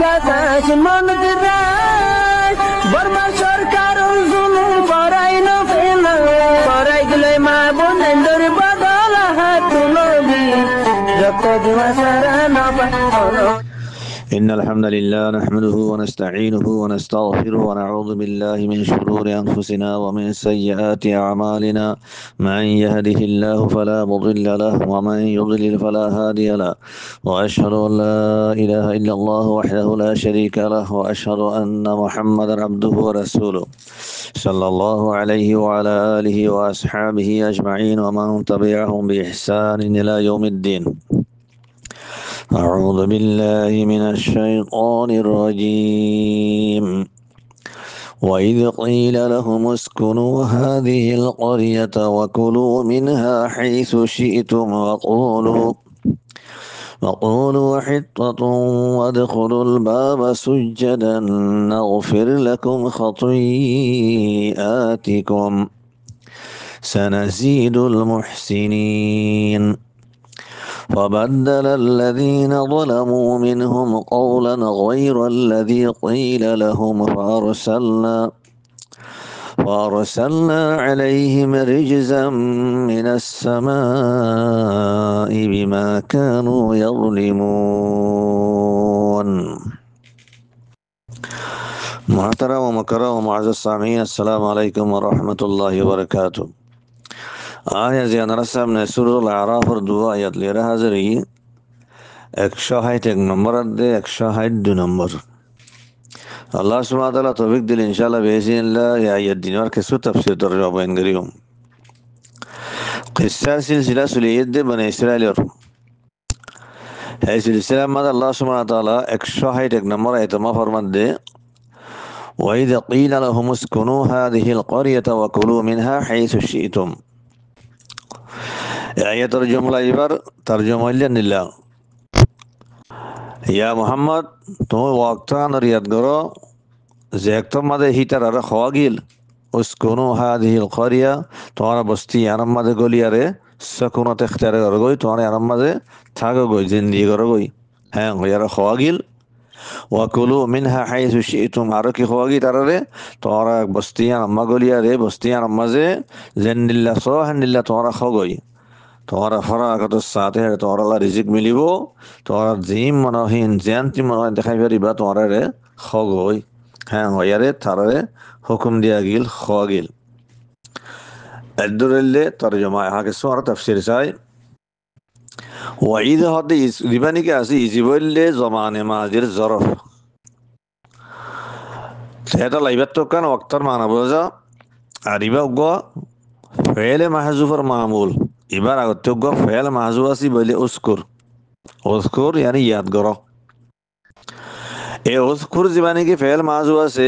বাতাস মন দিরাই বর্মা সরকার জুলুম করাই না ফেলা করাই গেলে মা বোনেদের বদল হাত তুলবি যত দিবা সারা না পালো إن الحمد لله نحمده ونستعينه ونستغفره ونعوذ بالله من شرور أنفسنا ومن سيئات أعمالنا من يهده الله فلا مضل له ومن يضلل فلا هادي له وأشهد أن لا إله إلا الله وحده لا شريك له وأشهد أن محمدا عبده ورسوله صلى الله عليه وعلى آله وأصحابه أجمعين ومن تبعهم بإحسان إلى يوم الدين. أعوذ بالله من الشيطان الرجيم. وإذ قيل لهم اسكنوا هذه القرية وكلوا منها حيث شئتم وقولوا حطة وادخلوا الباب سجدا نغفر لكم خطيئاتكم سنزيد المحسنين. فبدل الذين ظلموا منهم قولا غير الذي قيل لهم فأرسلنا عليهم رجزا من السماء بما كانوا يظلمون. محترم ومكرم ومعزز السامعين السلام عليكم ورحمة الله وبركاته. آیا زیانر সামনে সূরাতুল আরাফের দুয়া আয়াত লেরা হাজারি 161 নম্বর দে 162 নম্বর আল্লাহ সুবহানাহু ওয়া তাআলা তৌফিক দিলে ইনশাআল্লাহ বিইজনিল্লাহ এই আয়াত দিনের কিছু তাফসীর তরজমা বয়ান করিম। কিসসা সিলসিলা সুলাইদ দে বনে ইসরাইলের এই সিলসিলা মধ্যে আল্লাহ সুবহানাহু ওয়া তাআলা 161 নম্বর আয়াত মা ফরমান দে وإذ قيل لهم اسكنوا هذه القرية وكلوا منها حيث شئتم. আয়াতের জুমলা এবার তরজমা নিলাম। ইয়া মুহাম্মদ তুমি ওয়াক্তান রিয়াদ করো যে তোমাদের হিতার আর খাওয়াগিল উসকুনু হাদিহিল করিয়া তোমার বস্তি আরামাদে গলিয়ারে সকুনত ইখতিয়ার করগই তোমার আরামাদে থাকগই জিন্দেগি করগই হ্যাঁ ইয়ার খাওয়াগিল ওয়াকুলু মিনহা হাইসু শিতুম আর কি খাওয়াগি তারারে তোমার বস্তি আরামা গলিয়ারে বস্তি আরামাজে জিন্দিল্লাহ সোহানিল্লাহ তোমার খাওয়াগই তোমার ফরাগত সাথে তোমার আল্লাহ রিজিক মিলিব তোমার জিম মনহীন জ্যান্তি মনহীন দেখাই পারিবা তোমার খগই হ্যাঁ ইয়ারে তারারে হুকুম দিয়া গিল খগিল আদুরলে তরজমা হাকে সোর তাফসীর চাই ওয়াইদ হদে রিবানি কে আসি ইজিবলে জমানে মাজির জরফ সেটা লাইবাত তো কান ওয়াক্তর মানা বোঝা আরিবা গো ফেলে মাহজুফর মামুল এবার আগতযোগ্য ফেল মাহজুব আছি বলে উস্কুর yani ইয়াদ করো এই উস্কুর জীবানী কি ফেল মাহজুব আছে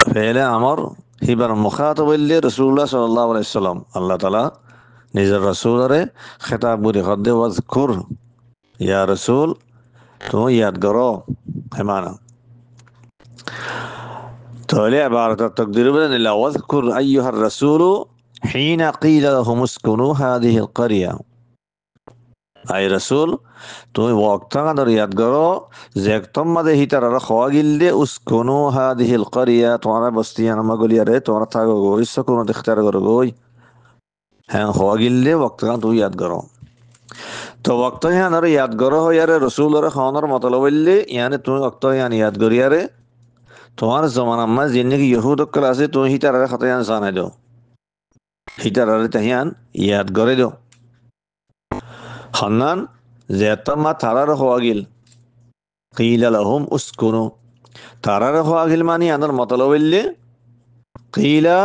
ফেলে আমর হিবার মুখাতাব বললে রাসূলুল্লাহ সাল্লাল্লাহু আলাইহি সাল্লাম আল্লাহ তাআলা নিজের রাসূলরে খেতাব করে হদে ওয়াজকুর ইয়া রাসূল তুমি ইয়াদ করো হেমানা তাহলে ইবারত তাকদির বলেন লা ওয়াজকুর আইয়ুহার রাসূল حين قيل لهم اسكنوا هذه القرية أي رسول তুমি ওয়াক্তান রিয়াদ করো যে তোমাদের হিতার খাওয়াগিলে উসকনু হাদিহিল ক্বরিয়া তোমার বস্তি আনামাগলিয়ারে তোমার থাকো গই সকুনত ইখতিয়ার করো গই হ্যাঁ খাওয়াগিলে ওয়াক্তান তুমি ইয়াদ করো তো ওয়াক্তান ইয়াদ করো ইয়ারে রাসূলরে খাওয়ানোর মতলব বললে ইয়ানি তুমি ওয়াক্তান ইয়াদ করিয়ারে তোমার জমানা মা জিন্দেগি ইহুদ ক্লাসে তুমি হিতার খাতায়ান জানাই দাও হিতার তাহিয়ান ইয়াদ করে দো হান্নান জেতামা তারার হওয়াগিল কিলা লাহুম উসকুনু তারার হওয়াগিল মানে আনার মতলব বললে কিলা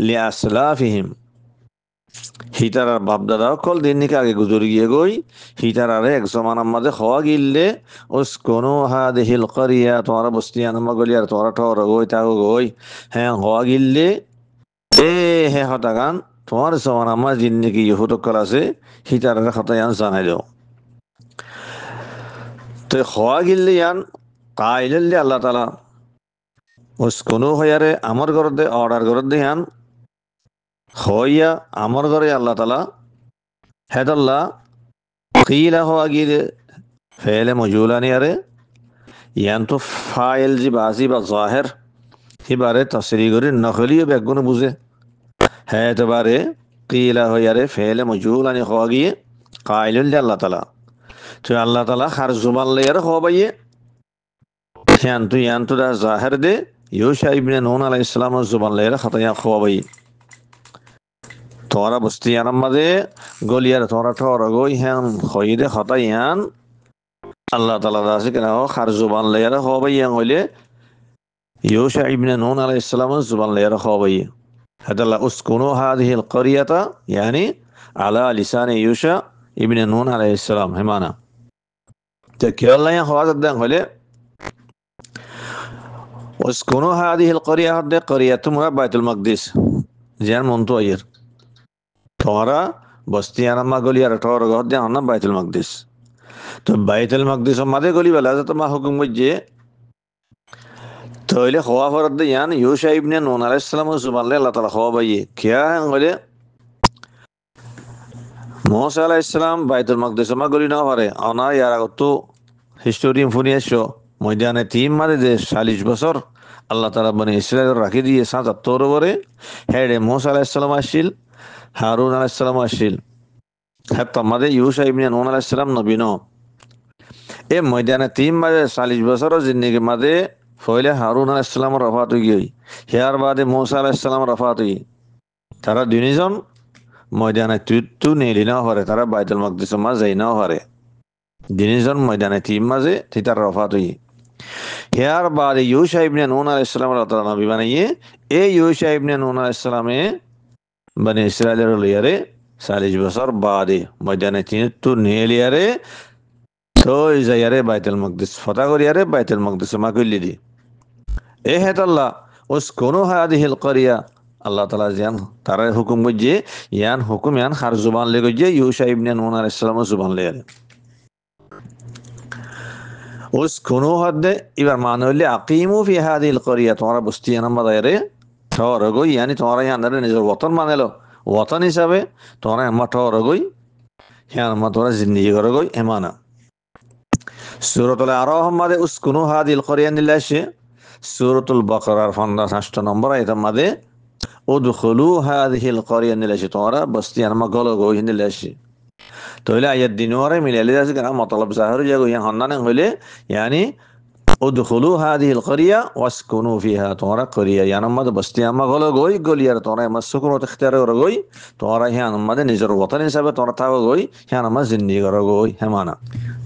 লিআসলাফিহিম হিতার বাপদাদা কল দিন নিকে আগে গুজর গিয়ে গই হিতার এক জমানার মাঝে হওয়াগিলে উসকুনু হাদিহিল ক্বরিয়া তোমার বস্তি আনামা গলিয়ার তোমার ঠর গই তাগো গই হ্যাঁ হওয়াগিলে হে হতাগান তোমার সমান আমার জিন্দেগি ইহুদ আছে হিতার খাতায়ান জানাই দাও তো হওয়া গিল্লে ইয়ান কাইলে আল্লাহ তাআলা উসকনু হয়ারে আমার ঘর দে অর্ডার ঘর দে ইয়ান হইয়া আমার ঘরে আল্লাহ তাআলা হেদাল্লাহ কিলা হওয়া গিলে ফেলে মজুলানি আরে ইয়ান তো ফাইল জি বাজি বা জাহের হিবারে তসরি করে নকলিও বেগুন বুঝে হ্যাঁ এতবারে কিলা হইয়ারে ফেলে মজুল আনি হওয়া গিয়ে কাইলুল আল্লাহ তালা তুই আল্লাহ তালা হার জুবান লেয়ার হওয়া বাইয়ে ইয়ান তো দা জাহের দে ইউশা ইবনে নুন আলাইহিস সালামের জুবান লেয়ার খাতায়া হওয়া বাইয়ে তোরা বস্তি আনাম মাঝে গলিয়ার তোরা ঠর গই হ্যান হইদে হতাইয়ান আল্লাহ তালা দাসে কেন হার জুবান লেয়ার হওয়া বাইয়ে হইলে ইউশা ইবনে নুন আলাইহিস সালামের জুবান লেয়ার হওয়া বাইয়ে هذا اسكنوا هذه القرية يعني على لسان يوشع ابن نون عليه السلام همانا تكير الله يخواز الدين خلي اسكنوا هذه القرية هذه قرية بيت المقدس جان منتو أير تورا بستي أنا ما قولي أرتور غد أنا بيت المقدس تو بيت المقدس ما ده قولي بلا تو ما حكم وجه تولي خواف رد يعني يوشع ابن نون عليه السلام سبحان الله تعالى خواف بيه كيا هنقوله موسى عليه السلام بيت المقدس ما قولي نافره أنا يارا قطو historian فنيشو ميدان تيم ما ده 40 بصر الله تعالى بني إسرائيل راكي دي 7 بره هيد موسى عليه السلام أشيل هارون عليه السلام أشيل حتى ما ده يوشع ابن نون عليه السلام نبينا إيه ميدان تيم ما ده 40 بصر زندگی ما ده ফলে হারুন আলাইহিস সালাম রফাত হয়ে গই হিয়ার বাদে মূসা আলাইহিস সালাম রফাত হই তারা দুইজন ময়দানে তুতু নেলিনা হরে তারা বাইতুল মাকদিস মা যাইনা হরে দুইজন ময়দানে তিন মাঝে তিতার রফাত হই হিয়ার বাদে ইউশা ইবনে নুন আলাইহিস সালাম আল্লাহ নবী বানাইয়ে এই ইউশা ইবনে নুন আলাইহিস সালামে বনি ইসরাইলের লিয়ারে 40 বছর বাদে ময়দানে তুতু নেলিয়ারে তো যাইয়ারে বাইতুল মাকদিস ফতা করিয়ারে বাইতুল মাকদিস মা কইলি দি এহেতাল্লাহ উসকনু হাদিহিল করিয়া আল্লাহ তাআলা জান তার হুকুম গজে ইয়ান হুকুম ইয়ান হার জুবান লে গজে ইউশা ইবনে নুন আলাইহিস সালাম জুবান লে উসকনু হাদে এবার মানে হইলে আকিমু ফি হাদিহিল করিয়া তোমরা বস্তি নাম বাদায়রে ঠর গই ইয়ানি তোমরা ইয়ানরে নিজের ওতন মানেলো ওতন হিসাবে তোমরা আমা ঠর গই ইয়ান মা তোমরা জিন্দেগি করে গই এমানা সূরাতুল আরাফ মাদে উসকনু হাদিহিল করিয়া নিলাশে সূরাতুল বাকারার 58 নম্বর আয়াতের মধ্যে উদখুলু হাযিহিল ক্বরিয়া নিলাশি তোমরা বস্তি আনমা গলো গই নিলাশি তোইলে আয়াত দিনওয়ারে মিলালে আছে কেন মতলব জাহির জাগো ইয়া হন্নানে হইলে ইয়ানি উদখুলু হাযিহিল ক্বরিয়া ওয়াসকুনু ফিহা তোমরা ক্বরিয়া ইয়ানম মধ্যে বস্তি আনমা গলো গই গলিয়ার তোমরা মাসকুনত ইখতিয়ার করো গই তোমরা ইয়ানম মধ্যে নিজের ওতন হিসাবে তোমরা থাকো গই ইয়ানম জিন্দেগি করো গই হেমানা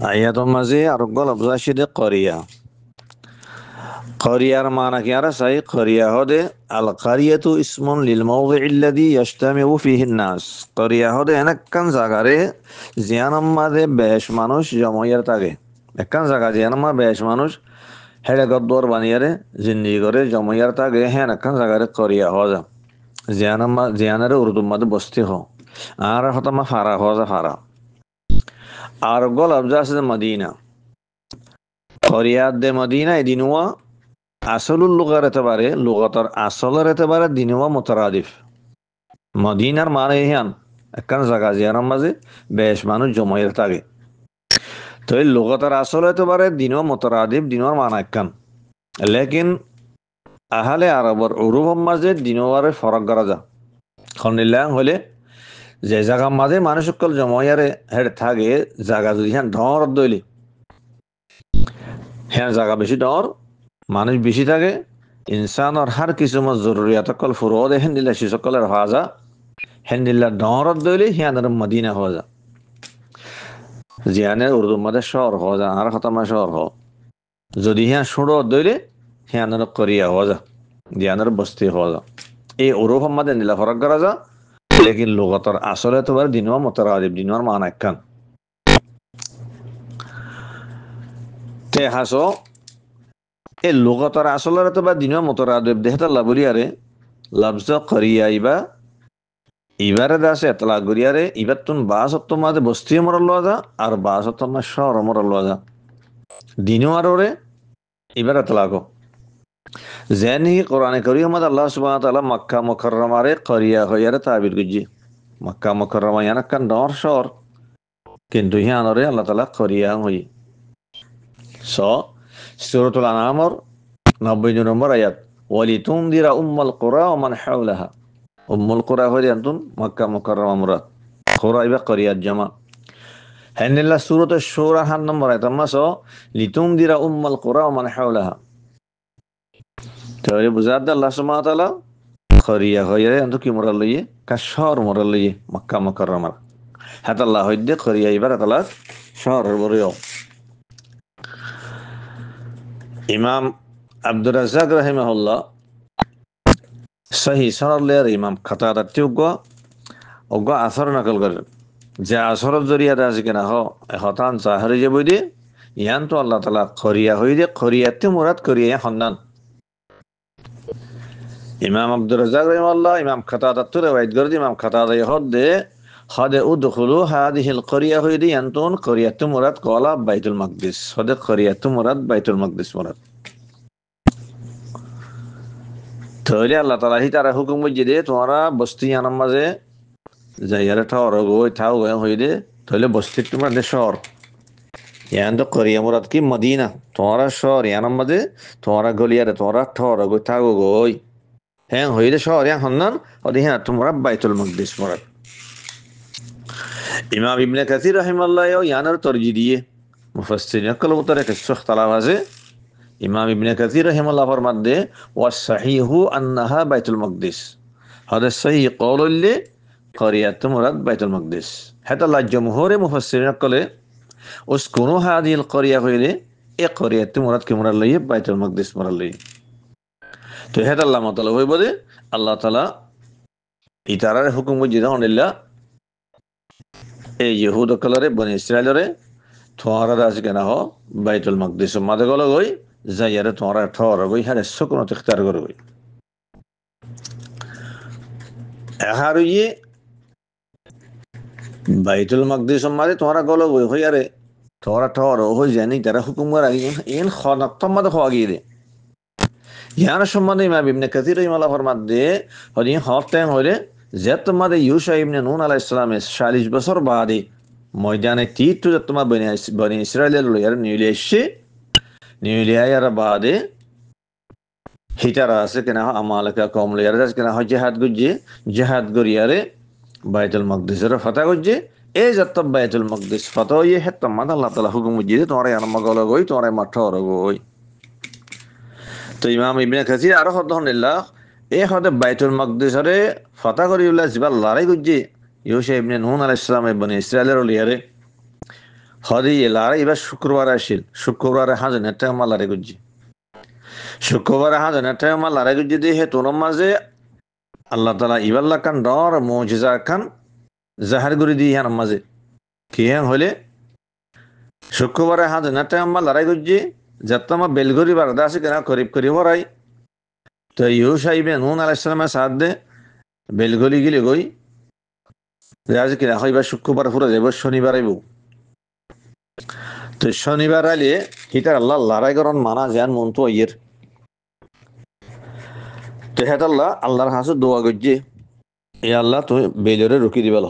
আয়াতের মাঝে আর গল বজাশিদে ক্বরিয়া قرية معنى كيارا ساي قرية هذا القرية اسم للموضع الذي يجتمع فيه الناس قرية هذا هنا كان زاغاري زيان ما ده بيش مانوش جمعير تاگه كان زاغا زيان ما بيش مانوش هذا قدور بانيره زندگی করে جمعير تاگه هنا كان زاغاري قرية هذا زيان রে উর্দু মধ্যে বস্তি হ আর হতা মা ফারা হযা ফারা আর গল আবজাস মদিনা قرية দে মদিনা এদিনওয়া আসলুল লুগার এতবারে লুগাতর আসলের এতবারে দিনওয়া মুতারাদিফ মদিনার মানে হিয়ান একখান জায়গা জিয়ানার মাঝে বেশ মানুষ জমায়ের থাকে তো এই লুগাতর আসল এতবারে দিনওয়া মুতারাদিফ দিনওয়ার মানে একখান লেকিন আহলে আরবর উরুফের মাঝে দিনওয়ারে ফরক করা যা খন্ডিল্লাং হলে যে জায়গার মাঝে মানুষ সকল জমায়ারে হেড থাকে জায়গা যদি হ্যাঁ ডর দইলি হ্যাঁ জায়গা বেশি ডর মানুষ বেশি থাকে ইনসানর হার কিছু জরুরিয়াত সকল ফুরোদ হেন্দিল্লা সে সকলের হওয়া যা হেন্দিল্লা ডরত দইলে হিয়ানের মদিনা হওয়া যা জিয়ানের উর্দু মধ্যে শহর হওয়া যা আর খতমা শহর হ যদি হিয়া সুড়ো দইলে হিয়ানের করিয়া হওয়া যা জিয়ানের বস্তি হওয়া যা এই উরুফ মধ্যে নীলা ফরক করা যা লেকিন লুগাতর আসলে তোমার দিনওয়া মুতারাদিফ দিনওয়ার মান একখান তে হাসো এই লুগাতর আসলের তো বা দিনও মুতারাদিফ দেহতা লাবুরিয়ারে লফজ করিয়া ইবারে দাসে এতলা গরিয়ারে ইবাতুন বাসত্ব মাঝে বস্তি মরল যা আর বাসত্ব মা শহর মরল যা দিনও আররে ইবার এতলাগো জেনি কোরআনে কারীম মধ্যে আল্লাহ সুবহানাহু ওয়া তাআলা মক্কা মুকাররমারে করিয়া হইয়ারে তাবির গুজি মক্কা মুকাররমা ইয়ানা কান ডর শহর কিন্তু হিয়ানরে আল্লাহ তাআলা করিয়া হই স সূরাতুল আনআমর 90 নম্বর আয়াত ওয়ালিতুনদিরা উম্মাল কুরা ওয়া মান হাওলাহা উম্মুল কুরা হইলে আনতুন মক্কা মুকাররমা মুরাদ কুরা ইবা করিয়াত জামা হেনিল্লা সূরাতুশ শুরা 7 নম্বর আয়াত মাসো লিতুনদিরা উম্মাল কুরা ওয়া মান হাওলাহা তাহলে বুঝাদ আল্লাহ সুবহানাহু ওয়া তাআলা করিয়া হইলে আনতু কি মুরাদ লইয়ে কা শহর মুরাদ লইয়ে মক্কা মুকাররমা হাতাল্লাহ হইদে করিয়া ইবার তাআলা শহর বরিও ইমাম আব্দুর রাজ্জাক রাহিমাহুল্লাহ সহি সনদের ইমাম খাতাদার টিউগো ওগো আসর নকল করেন যে আসরের জরিয়াতে আছে কিনা হতান জাহরি যে বই দিয়ে ইয়ান তো আল্লাহ তাআলা করিয়া হই দে করিয়াতে মুরাদ করিয়া হন্নান ইমাম আব্দুর রাজ্জাক রাহিমাহুল্লাহ ইমাম খাতাদার তো রিওয়ায়াত করে ইমাম খাতাদা ইহদে হদে উদখুলু হাদিহিল করিয়া হই দে ইয়ানতুন করিয়াতে মুরাদ কলা বাইতুল মাকদিস হদে করিয়াতে মুরাদ বাইতুল মাকদিস মুরাদ তাহলে আল্লাহ তাআলা হি তারা হুকুম বুঝিয়ে দে তোমরা বস্তি আনার মাঝে যাইয়ারে ঠর গই থাও গয় হই দে তাহলে বস্তি তোমার দে শহর ইয়ান তো করিয়া মুরাদ কি মদিনা তোমরা শহর ইয়ানার মাঝে তোমরা গলিয়ারে তোমরা ঠর গই থাও গই হ্যাঁ হই দে শহর ইয়ান হন্নান ওদি হ্যাঁ তোমরা বাইতুল মাকদিস মুরাদ ইমাম ইবনে কাসির রাহিমাহুল্লাহ ইয়ানার তরজি দিয়ে মুফাসসিরিন কল উত্তরে কিছু ইখতিলাফ আছে ইমাম ইবনে কাসির রাহিমাহুল্লাহ ফরমাতে ওয়াস সাহিহু আন্নাহা বাইতুল মাকদিস হাদা সহিহ কওলুল্লি করিয়াত মুরাদ বাইতুল মাকদিস হাতা লা জমহুরে মুফাসসিরিন কলে উসকুনু হাদিল করিয়া কইলে এ করিয়াত মুরাদ কি মুরাদ লইয়ে বাইতুল মাকদিস মুরাদ লইয়ে তো হাতা আল্লাহ তাআলা হইব দে আল্লাহ তাআলা ইতারার হুকুম বুঝিয়ে দাও এই ইহুদ কলরে বনি ইসরাইলরে তোমরা রাজ কেনা হো বাইতুল মাকদিস মাদে গলো গই যাইয়ারে তোমরা ঠর গই হারে সুকুন ইখতিয়ার করো গই এহারুয়ে বাইতুল মাকদিস মাদে তোমরা গলো গই হইয়ারে তোমরা ঠর হই জানি তারা হুকুম করা ইন খনাত মাদে হওয়াগি দে ইয়ার সম্বন্ধে ইমাম ইবনে কাসির রাহিমাহুল্লাহ ফরমাতে হদি হতেন হইলে যে তোমাদের ইউসা ইবনে নুন আলাইহিস সালামের 40 বছর বাদে ময়দানে তীর্থ তোমার বনি ইসরাইলের লইয়ার নিউলিয়ার বাদে হিটারা আছে কেনা আমালকা কম লইয়ার আছে কেনা হয় জিহাদ গরিয়ারে বাইতুল মাকদিসের ফাতা গজ্জে এই যত বাইতুল মাকদিস ফাতা ইয়ে হে তোমাদ আল্লাহ তাআলা হুকুম বুঝিয়ে তোমরা ইয়ার মগল গই তোমরা মাঠর গই তো ইমাম ইবনে কাসির আর হদহনিল্লাহ এই হদে বাইতুল মাকদিসরে ফাতা করিউল্লাহ জিবাল লড়াই গজ্জে ইউসা ইবনে নুন আলাইহিস সালামের বনি ইসরাইলের লইয়ারে হদি লড়াই এবার শুক্রবার আসিল শুক্রবারে হাজনে টাইমা লড়াই গজ্জে শুক্রবারে হাজনে টাইমা লড়াই গজ্জে দিয়ে হে তোর মাঝে আল্লাহ তাআলা ইবাল্লা কান ডর মুজিজা কান জাহার করে দিয়ে ইয়ার মাঝে কি হইলে শুক্রবারে হাজনে টাইমা লড়াই গজ্জে যতমা বেলগরি বারদা আছে কেনা করিব করি বরাই তো ইউসা ইবনে নুন আলাইহিস সালামের সাথ দে বেলগলি গিলে গই রাজ কিনা হইবা শুক্রবার পুরো যাব শনিবার আইব তো শনিবার আইলে হিতার আল্লাহ লড়াই করন মানা জান মন তো ইয়ের তো হেত আল্লাহর হাসে দোয়া গজ্জে এ আল্লাহ তো বেলরে রুকি দিবাল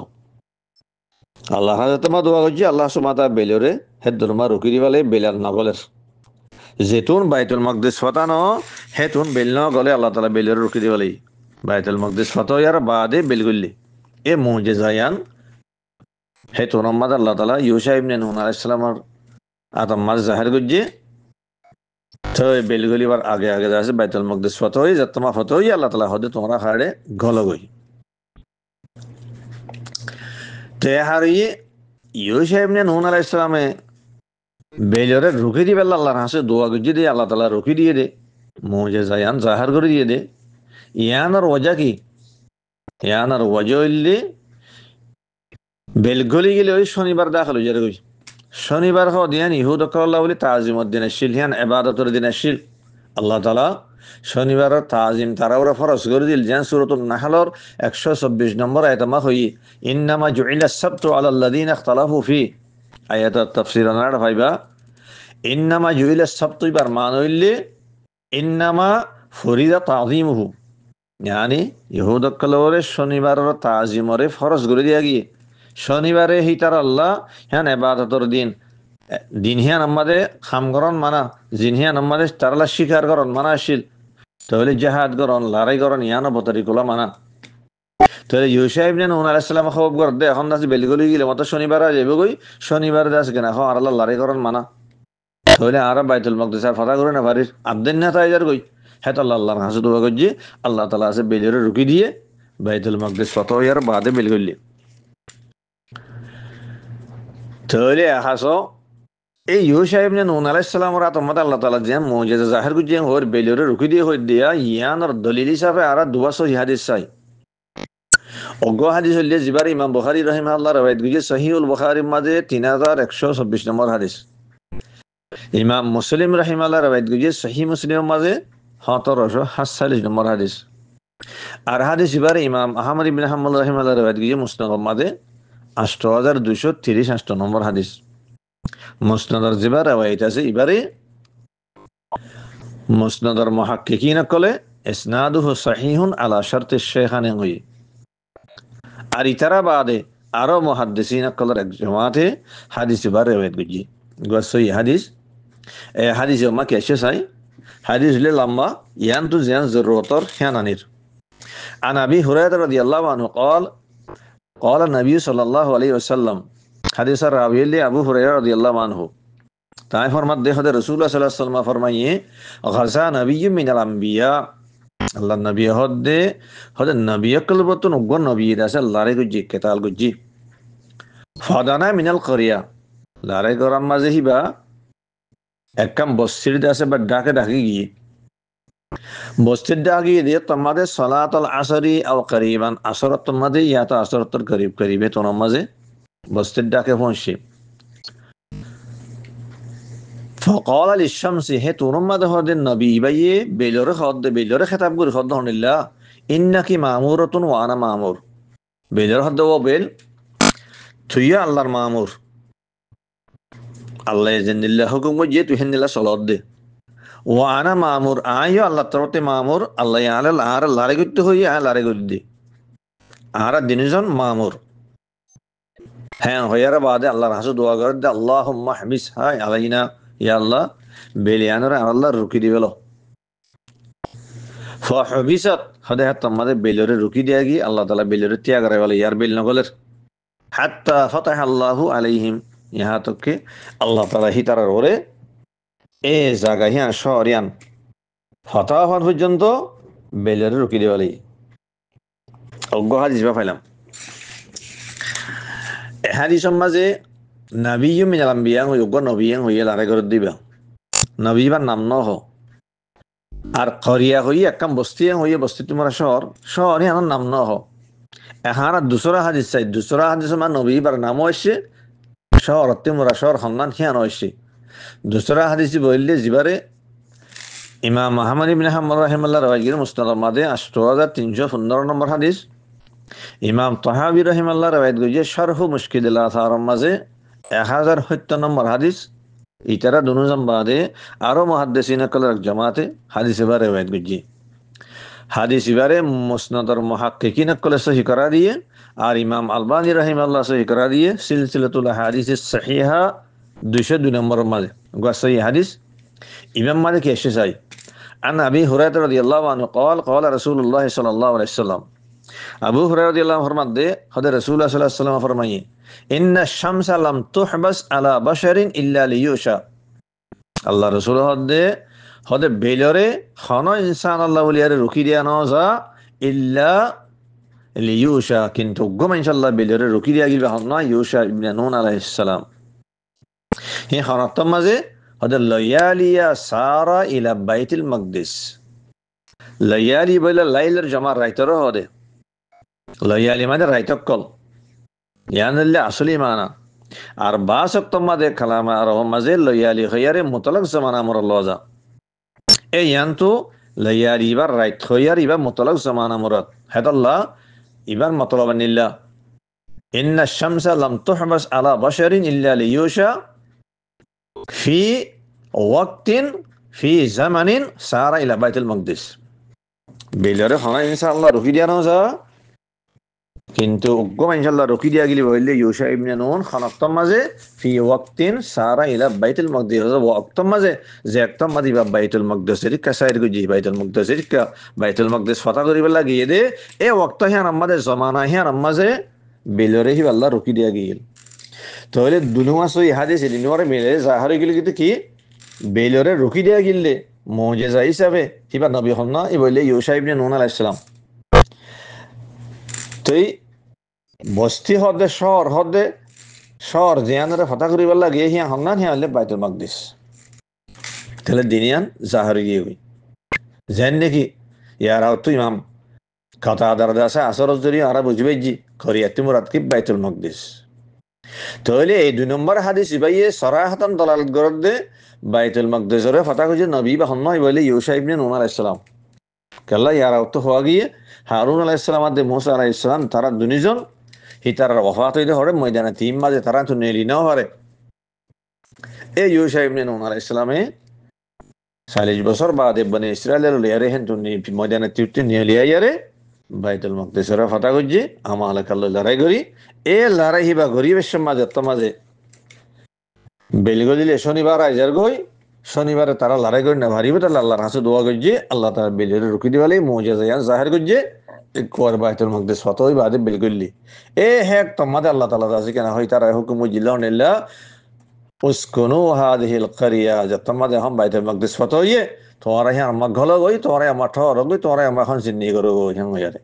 আল্লাহ হাসে তোমা দোয়া গজ্জে আল্লাহ সুমাতা বেলরে হেদ দরমা রুকি দিবালে বেলার নগলের যেতুন বাইতুল মাকদিস ফতানো হেতুন বেল ন গলে আল্লাহ তাআলা বেলরে রুকি দিবালে বাইতুল মাকদিস ফতো ইয়ার বাদে বেলগুল্লি এ মুজিজায়ান হেতুন আম্মাদ আল্লাহ তাআলা ইউসা ইবনে নুন আলাইহিস সালামের আতাম্মাজ জাহির গজ্জে তো বেলগুলিবার আগে আগে আছে বাইতুল মাকদিস ফতো হই যতমা ফতো হই আল্লাহ তাআলা হদে তোমরা হাড়ে গলগই তে হারি ইউসা ইবনে নুন আলাইহিস সালামে বেলরে রুকি দিবে আল্লাহর হাসে দোয়া গজ্জে দিয়ে আল্লাহ তাআলা রুকি দিয়ে দে মুজিজায়ান জাহির করে দিয়ে দে ইয়ানার ওয়াজা কি ইয়ানার ওয়াজা হইলে বেলগলি গেলে ওই শনিবার দাখল হয়ে যাবে শনিবার হ দিয়ান ইহুদ কল্লা বলে তাজিমুদ দিন আসিল হিয়ান ইবাদতের দিন আসিল আল্লাহ তাআলা শনিবার তাজিম তারা ওরা ফরজ করে দিল যেন সূরাতুন নাহলর 126 নম্বর আয়াতমা হই ইন্নামা জুইলাস সাবতু আলাল্লাযিনা ইখতালাফু ফি আয়াত তাফসীর আনার ভাইবা ইন্নামা জুইলাস সাবতু বার মান হইলে ইন্নামা ফরিদা তাযিমুহু यानी ইহুদ কলরে শনিবারের তাজিমরে ফরজ করে দিয়া গিয়ে শনিবারে হিতার আল্লাহ হ্যাঁ ইবাদতের দিন দিনহিয়া নাম্মাদে খামগরণ মানা জিনহিয়া নাম্মাদে তারলা শিকার করণ মানা আসিল তাহলে জাহাদ গরণ লড়াই গরণ ইয়ানো বতরি কোলা মানা তাহলে ইউসা ইবনে নুন আলাইহিস সালাম খবর গর দে এখন দাস বেলগলি গিলে মত শনিবার যাবে গই শনিবার দাস কেনা এখন আর আল্লাহ লড়াই গরণ মানা তাহলে আর বাইতুল মাকদিস আর ফাদা করে না পারিস আবদেন না তাই যার গই হ্যাঁ আল্লাহ আল্লাহর হাসু দোয়া করছি আল্লাহ তাআলা আছে বেলরে রুকি দিয়ে বাইতুল মাকদিস ফত ইয়ার বাদে বেলগলি তাহলে হাসো এই ইউসা ইবনে নুন আলাইহিস সালাম রাত মত আল্লাহ তাআলা যে মুজিজা জাহির করছে ওর বেলরে রুকি দিয়ে হই দিয়া ইয়ানোর দলিল হিসাবে আর দুবাসো হাদিস চাই অজ্ঞ হাদিস হইলে জিবার ইমাম বুখারী রাহিমাহুল্লাহ রাওয়ায়াত গুজি সহিহুল বুখারীর মাঝে 3124 নম্বর হাদিস ইমাম মুসলিম রাহিমাহুল্লাহ রাওয়ায়াত গুজি সহিহ মুসলিমের মাঝে 1747 নম্বর হাদিস আর হাদিস জিবার ইমাম আহমদ ইবনে হাম্বল রাহিমাহুল্লাহ রাওয়ায়াত গুজি মুসনাদের মাঝে 8238 নম্বর হাদিস মুসনাদের জিবার রাওয়ায়াত আছে এবারে মুসনাদের মুহাক্কিকিন কলে ইসনাদুহু সহিহুন আলা শারতি শাইখাইন হই আর ইতারা বাদে আরো মুহাদ্দিসিন কলের এক জামাতে হাদিস বার রাওয়ায়াত গুজি গোসই হাদিস এ হাদিস মা কেসে চাই হাদিস লে লম্বা ইয়ান তু জিয়ান জরুরতর খানানির عن ابي هريره رضي الله عنه قال قال النبي صلى الله عليه وسلم حدیث راوی لی ابو هريره رضي الله عنه তাই ফরমাত দে হদে রাসূলুল্লাহ সাল্লাল্লাহু আলাইহি ওয়াসাল্লাম ফরমাইয়ে গাজা নবী মিনাল আম্বিয়া আল্লাহ নবী হদে নবী কলবতুন উগ্র নবী দাসে লারে গুজি কেতাল গুজি ফাদানা মিনাল করিয়া লারে গরাম মাঝে হিবা একম বস্তির দাসে বা ডাকে ডাকি গিয়ে বস্তির ডাকি দিয়ে তোমাদের সলাতুল আসরি আও করিবান আসরত তোমাদের ইয়া তো আসরতর করিব করিবে তোমার মাঝে বস্তির ডাকে পৌঁছে فقال للشمس هي تنمد هذا النبي بيه بيلور خطاب غير خد الله انك ماموره وانا مامور بيلور خد وبيل তুইয়া আল্লাহর মামুর আল্লাহ ইজনিল্লাহ হুকুম যে তুই হেনিলা সালাত দে ও আনা মামুর আইও আল্লাহ তরতে মামুর আল্লাহ আলাল আর লারে করতে হই আর লারে করে দে আর দিনজন মামুর হ্যাঁ হইয়ার বাদে আল্লাহর হাসু দোয়া করে দে আল্লাহুম্মা হামিস হাই আলাইনা ইয়া আল্লাহ বেলিয়ানরে আল্লাহ রুকি দিবেল ফাহবিসাত হদে হাত আমাদের বেলরে রুকি দিয়া গি আল্লাহ তাআলা বেলরে ত্যাগ করে বলে ইয়ার বেল নগলের হাত্তা ফাতাহ আল্লাহু আলাইহিম ইহা তকে আল্লাহ তাআলা হিতারার ওরে এ জায়গা হিয়া শরিয়ান ফাতাহ হওয়ার পর্যন্ত বেলরে রুকি দিয়ে বলে অজ্ঞ হাদিস বা পাইলাম হাদিস মাঝে নবিয়্যু মিনাল আম্বিয়া অজ্ঞ নবিয়ান হইয়া লারে করে দিবা নবীবার নাম ন হ আর করিয়া হইয়া একদম বস্তি হইয়া বস্তি তোমার শহর আমার নাম ন হ এহার দুসরা হাদিস চাই দুসরা হাদিস আমার নবীবার নাম হয়েছে শহর তিমরা শহর সন্ধান হিয়ান হয়েছে দুসরা হাদিস বললে জিবারে ইমাম আহমদ ইবনে হাম্বল রাহিমাহুল্লাহ রাওয়ায়াত মুসনাদের মাঝে 8315 নম্বর হাদিস ইমাম তাহাবী রাহিমাহুল্লাহ রাওয়ায়াত গিয়ে শারহ মুশকিল আসার মাঝে 1070 নম্বর হাদিস ইতারা দুনুজন বাদে আরো মুহাদ্দিসিন কলের জামাতে হাদিস বারে রাওয়ায়াত গিয়ে হাদিস বারে মুসনাদর মুহাক্কিকিন কলে সহিহ করা দিয়ে আর ইমাম আলবানী রাহিমাহুল্লাহ সহিহ করা দিয়ে সিলসিলাতুল আহাদিস সহিহা 202 নম্বর মাঝে গোসই হাদিস ইমাম মালিক এসে চাই عن ابي هريره رضي الله عنه قال قال رسول الله صلى الله عليه وسلم আবু হুরায়রা রাদিয়াল্লাহু আনহু ফরমান দে হযরত রাসূলুল্লাহ সাল্লাল্লাহু আলাইহি ওয়াসাল্লাম ফরমায়ে ইন্না শামসা লাম তুহবাস আলা বাশারিন ইল্লা লিয়ুশা আল্লাহ রাসূল হদে বেলরে খান ইনসান আল্লাহ ওলিয়ারে রুকি দিয়া না যা ইল্লা লিয়ুশা কিন্তু গম ইনশাআল্লাহ বেলরে রুকি দিয়া গিলবা হন না ইয়ুশা ইবনে নুন আলাইহিস সালাম হে খানাত মাঝে হদে লায়ালিয়া সারা ইলা বাইতুল মাকদিস লায়ালি বলে লাইলের জামা রাইতর হদে লায়ালি মানে রাইতকল ইয়ানলে আসলি মানা আর বাসক্ত মাঝে কালামা আর মাঝে লায়ালি খয়ারে মুতলাক জামানা আমর লজা এ ইয়ান্তু লায়ালি বার রাইত খয়ার ইবা মুতলাক জামানা মুরাদ হাদাল্লাহ ইবার মতলব নিল্লা ইন্না শামসা লাম তুহবাস আলা বাশারিন ইল্লা লিয়ুশা ফি ওয়াক্তিন ফি জামানিন সারা ইলা বাইতুল মাকদিস বেলরে খানা ইনশাআল্লাহ রুকি দিয়া না যা কিন্তু উগ্গম ইনশাল্লাহ রকি দিয়া গেলি বললে ইউশা ইবনে নুন খানক্তম মাঝে ফি ওয়াক্তিন সারা ইলা বাইতুল মাকদিস ওয়াক্তম মাঝে যে একদম মাদি বা বাইতুল মাকদিসের কাসাইর গুজি বাইতুল মাকদিসের কা বাইতুল মাকদিস ফাতা করিবে লাগিয়ে দে এ ওয়াক্ত হিয়ান আমাদের জমানা হিয়ান আমাজে বেলরে হি আল্লাহ রকি দিয়া গিল তাহলে দুনুমাস ওই হাদিস দিনরে মিলে জাহারে গিল কিন্তু কি বেলরে রকি দিয়া গিললে মুজিজা হিসাবে হিবা নবী হন্না ই বললে ইউশা ইবনে নুন আলাইহিস সালাম তুই বস্তি হদে শহর জিয়ানরে ফাতা করিবার লাগে হিয়া হন্নান হিয়া হলে বাইতুল মাকদিস তাহলে দিনিয়ান জাহারে গিয়ে হই যেন নাকি ইয়ারাও তো ইমাম কথা আদার আছে আসর জরি আরা বুঝবে জি খরিয়াতি মুরাদ কি বাইতুল মাকদিস তাহলে এই 2 নম্বর হাদিস ইবাইয়ে সরাহাতান দালালত গরদে বাইতুল মাকদিসরে ফাতা কইছে নবী বা হন্না বলে ইউশা ইবনে নুন আলাইহিস সালাম কাল্লা ইয়ারাও তো হওয়া গিয়ে হারুন আলাইহিস সালাম আর মুসা আলাইহিস সালাম তারা দুনিজন হিতারার ওফাত হইতে হরে ময়দানে তিন মাঝে তারা তো নেলি নাও হরে এই ইউশা ইবনে নুন আলাইহিস সালামে 40 বছর বাদে বনে ইসরায়েলের লিয়ারে হেন তো ময়দানে তিউতে নিয়ে লিয়া ইয়ারে বাইতুল মাকদিসরে ফাতা কইছে আমালে কাল্লা লড়াই করি এ লড়াই হিবা গরিবের সমাজে তমাজে বেলগদিলে শনিবার আইজার গই শনিবারে তারা লড়াই করি না ভারিবে তাহলে আল্লাহর কাছে দোয়া করছে আল্লাহ তারা বেলরে রুকি দিবালে মুজিজা জাহির করছে কোর বাইতুল মাকদিস ফতোই বাদে বেলগলি এ হেক তোমাদের আল্লাহ তাআলা আছে কেন হয় তারা হুকুম জিল্লাহ নিল্লা উসকুনু হাদিহিল কারিয়া যা তোমাদের হাম বাইতুল মাকদিস ফতোইয়ে তোমারা হিয়া আমা ঘলো গই তোমারা আমা ঠর গই তোমারা আমা এখন জিন্নি করো হিয়া হইয়ারে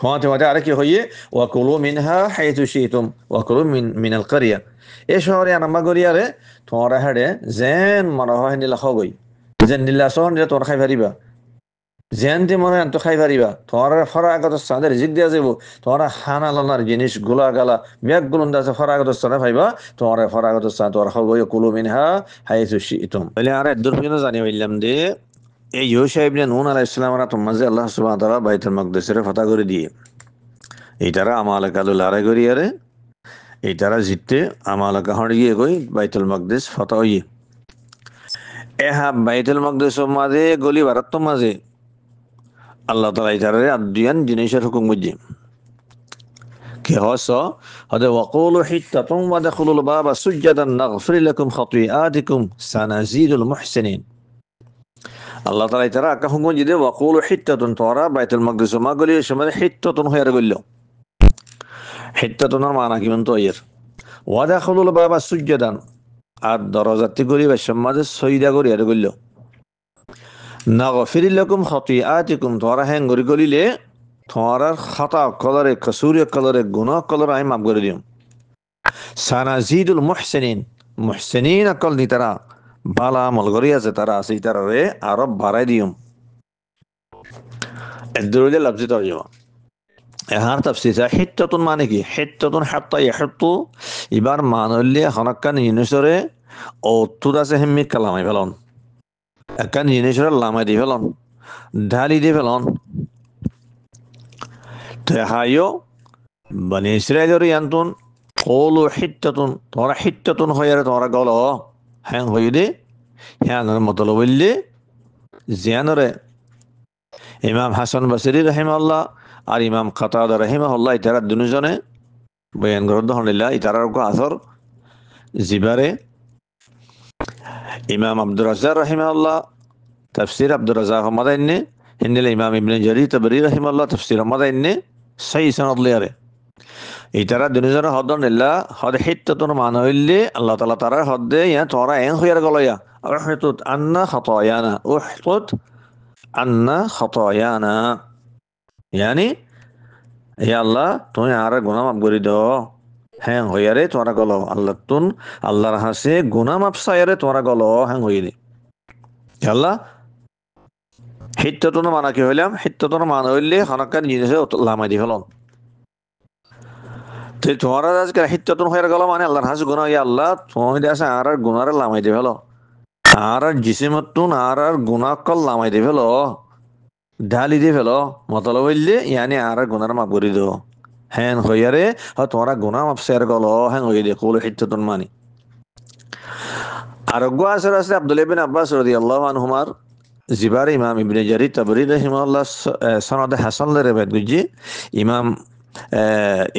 হতে হতে আর কি হইয়ে ওয়া কুলু মিনহা হাইতু শিতুম ওয়া কুলু মিনাল কারিয়া এ শহরে আনামা গরিয়ারে তোমারা হেডে যেন মনে হয় নিলা খাওগই যেন নিলা শহর নিলা তোমরা খাই পারিবা যেন দি মনে হয় তো খাই পারিবা তোমার ফরাগত স্থানে রিজিক দিয়া যাব তোমার হানা লানার জিনিস গুলা গালা ব্যাগ গুলো আছে ফরাগত স্থানে পাইবা তোমার ফরাগত স্থান তোমার খাওগই কুলু মিনহা হাইতু শিতুম বলে আর এদুর ফিনো জানি হইলাম দে এই ইউশা ইবনে নুন আলাইহিস সালামরা তোমাজে আল্লাহ সুবহানাহু ওয়া তাআলা বাইতুল মাকদিসের ফাতা করে দিয়ে এইটারা আমালাকা লড়াই করিয়ারে এইটারা জিততে আমালাকা হড় গিয়ে কই বাইতুল মাকদিস ফাতা হইয়ে এহা বাইতুল মাকদিস মাঝে গলি ভারত মাঝে আল্লাহ তাআলা এইটারে আদিয়ান জিনিসের হুকুম বুঝি কে হস হদে ওয়াকুলু হিত্তাতুম ওয়া দাখুলুল বাবা সুজ্জাদান নাগফির লাকুম খাতিআতিকুম সানাজিদুল মুহসিনিন আল্লাহ তাআলা এইটারা আকা হুকুম জিদে ওয়াকুলু হিত্তাতুন তোরা বাইতুল মাকদিস মা গলি সময় হিত্তাতুন হইয়ার গইল হিত্তাতুনের মানা কি মন তো এর ওয়া দাখুলুল বাবা সুজ্জাদান আর দরজাতি গলি সমাজে সইদা করি আর গইল নাগফির লাকুম খাতিআতিকুম তোরা হ্যাং গরি গলিলে তোরা খাতা কলরে কসুরিয়া কলরে গুনাহ কলরে আই মাফ করে দিও সানাজিদুল মুহসিনিন মুহসিনিন আকল নি তারা বালা আমল করি আছে তারা আছে তারারে আরো বাড়াই দিও এদরুলে লফজি তরজমা এহার তাফসীর হিত্তাতুন মানে কি হিত্তাতুন হাত্তা ইয়াহতু ইবার মানলে হনাক্কান ইউনুসরে ও তুদাসে হেমি কালামাই ফেলন একান ইউনুসরে লামাই দি ফেলন ঢালি দি ফেলন তেহায়ো বনি ইসরায়েলের ইয়ান্তুন কলু হিত্তাতুন তোরা হিত্তাতুন হইয়ারে তোরা গল হ্যাং হই দে হ্যাংর মতলব বললে জিয়ানরে ইমাম হাসান বসরি রাহিমাহুল্লাহ আর ইমাম কাতাদা রাহিমাহুল্লাহ ইতারা দুজনে বয়ান গ্রন্থ হলিল্লাহ ইতারার আসর জিবারে ইমাম আব্দুর রাজ্জাক রাহিমাহুল্লাহ তাফসীর আব্দুর রাজ্জাক মাদাইনে হিন্দিলে ইমাম ইবনে জারীর তাবরি রাহিমাহুল্লাহ তাফসীর মাদাইনে সহি সনদ লিয়ারে ইতারা দুজনে হদনিল্লাহ হদ হিত্তাতুন মান হইলে আল্লাহ তাআলা তারা হদে ইয়া তোরা এন হইয়ার গলয়া উহতুত আন্না খাতায়ানা উহতুত আন্না খাতায়ানা यानी या अल्लाह तुम्हें आरा गुनाह माफ करी दो हैं होयारे तुम्हारा गलो अल्लाह तुन अल्लाह रहा से गुनाह माफ सायरे तुम्हारा गलो हैं होई दे या अल्लाह हित्ततुन माना की हইলাম हित्ततुन मान হইলে খানাকান জিনিসে লামাই দি ফেলন তে তোমারা আজকে হিত্ততুন হইয়ার গলো মানে আল্লাহর হাসে গুনাহ ইয়া আল্লাহ তুমি দেশে আর গুনাহরে লামাই দি ফেলো আর জিসিমতুন আর গুনাহ কল লামাই দি ফেলো ঢালি দিয়ে ফেলো মতলব হইলে ইয়ানি আর গুনার মাফ করে দিও হ্যান হইয়ারে তোমরা গুনা মাফ শেয়ার গলো হ্যান হই দে কুল হিত্তাতুন মানি আর গোয়াসর আছে আব্দুল্লাহ ইবনে আব্বাস রাদিয়াল্লাহু আনহুমার জিবার ইমাম ইবনে জারীর তাবরি রাহিমাহুল্লাহ সনদে হাসান লে রিওয়ায়াত গুজি ইমাম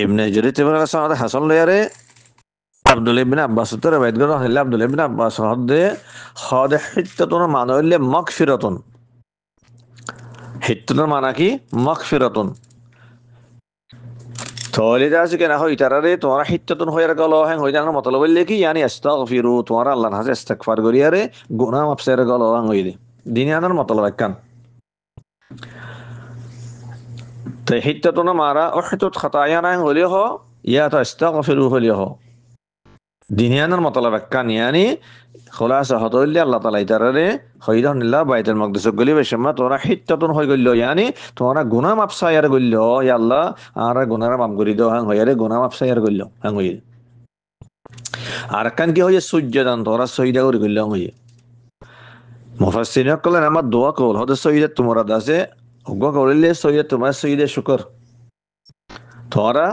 ইবনে জরির তিবরি সনদে হাসান লয়ারে আব্দুল্লাহ ইবনে আব্বাস উত্তরে বাইত গর হইলে আব্দুল্লাহ ইবনে আব্বাস হদে হদে হিত্তাতুন মানে হইলে মাগফিরাতুন। হিত্তাতুন মানে কি? মাগফিরাতুন। তাহলে আছে কেন হয় তারারে তোমরা হিত্তাতুন হইয়ার গল হ্যাঁ হই জানার মতলব বললে কি ইয়ানি আস্তাগফিরু তোমরা আল্লাহর কাছে ইস্তিগফার করিয়ারে গুনাহ মাফসের গল হ্যাঁ হইলে দিনে আনার মতলব একখান। তো হিত্তাতুন মারা উহতুত খাতায়ানা হইলে হ ইয়া তো আস্তাগফিরু হইলে হ দিনে আনার মতলব একখান। ইয়ানি খোলাসা হত হইলে আল্লাহ তাআলা ইতারারে হইদানিল্লাহ বাইতুল মাকদিস গলি বেশমা তোমরা হিত্তাতুন হই গইল ইয়ানি তোমরা গুনাহ মাফসায়ার গইল ইয়া আল্লাহ আর গুনাহর মাফ করি দাও হ্যাঁ হইয়ারে গুনাহ মাফসায়ার গইল হ্যাঁ হইলে। আর কান কি হয়ে সুজ্জাদান তোরা সইদা করে গইলাম হয়ে মুফাসসিরিন কলেন আমার দোয়া কল হতে সইদা তোমরা দাসে অজ্ঞ করলে সইদা তোমার সইদা শুকর তোরা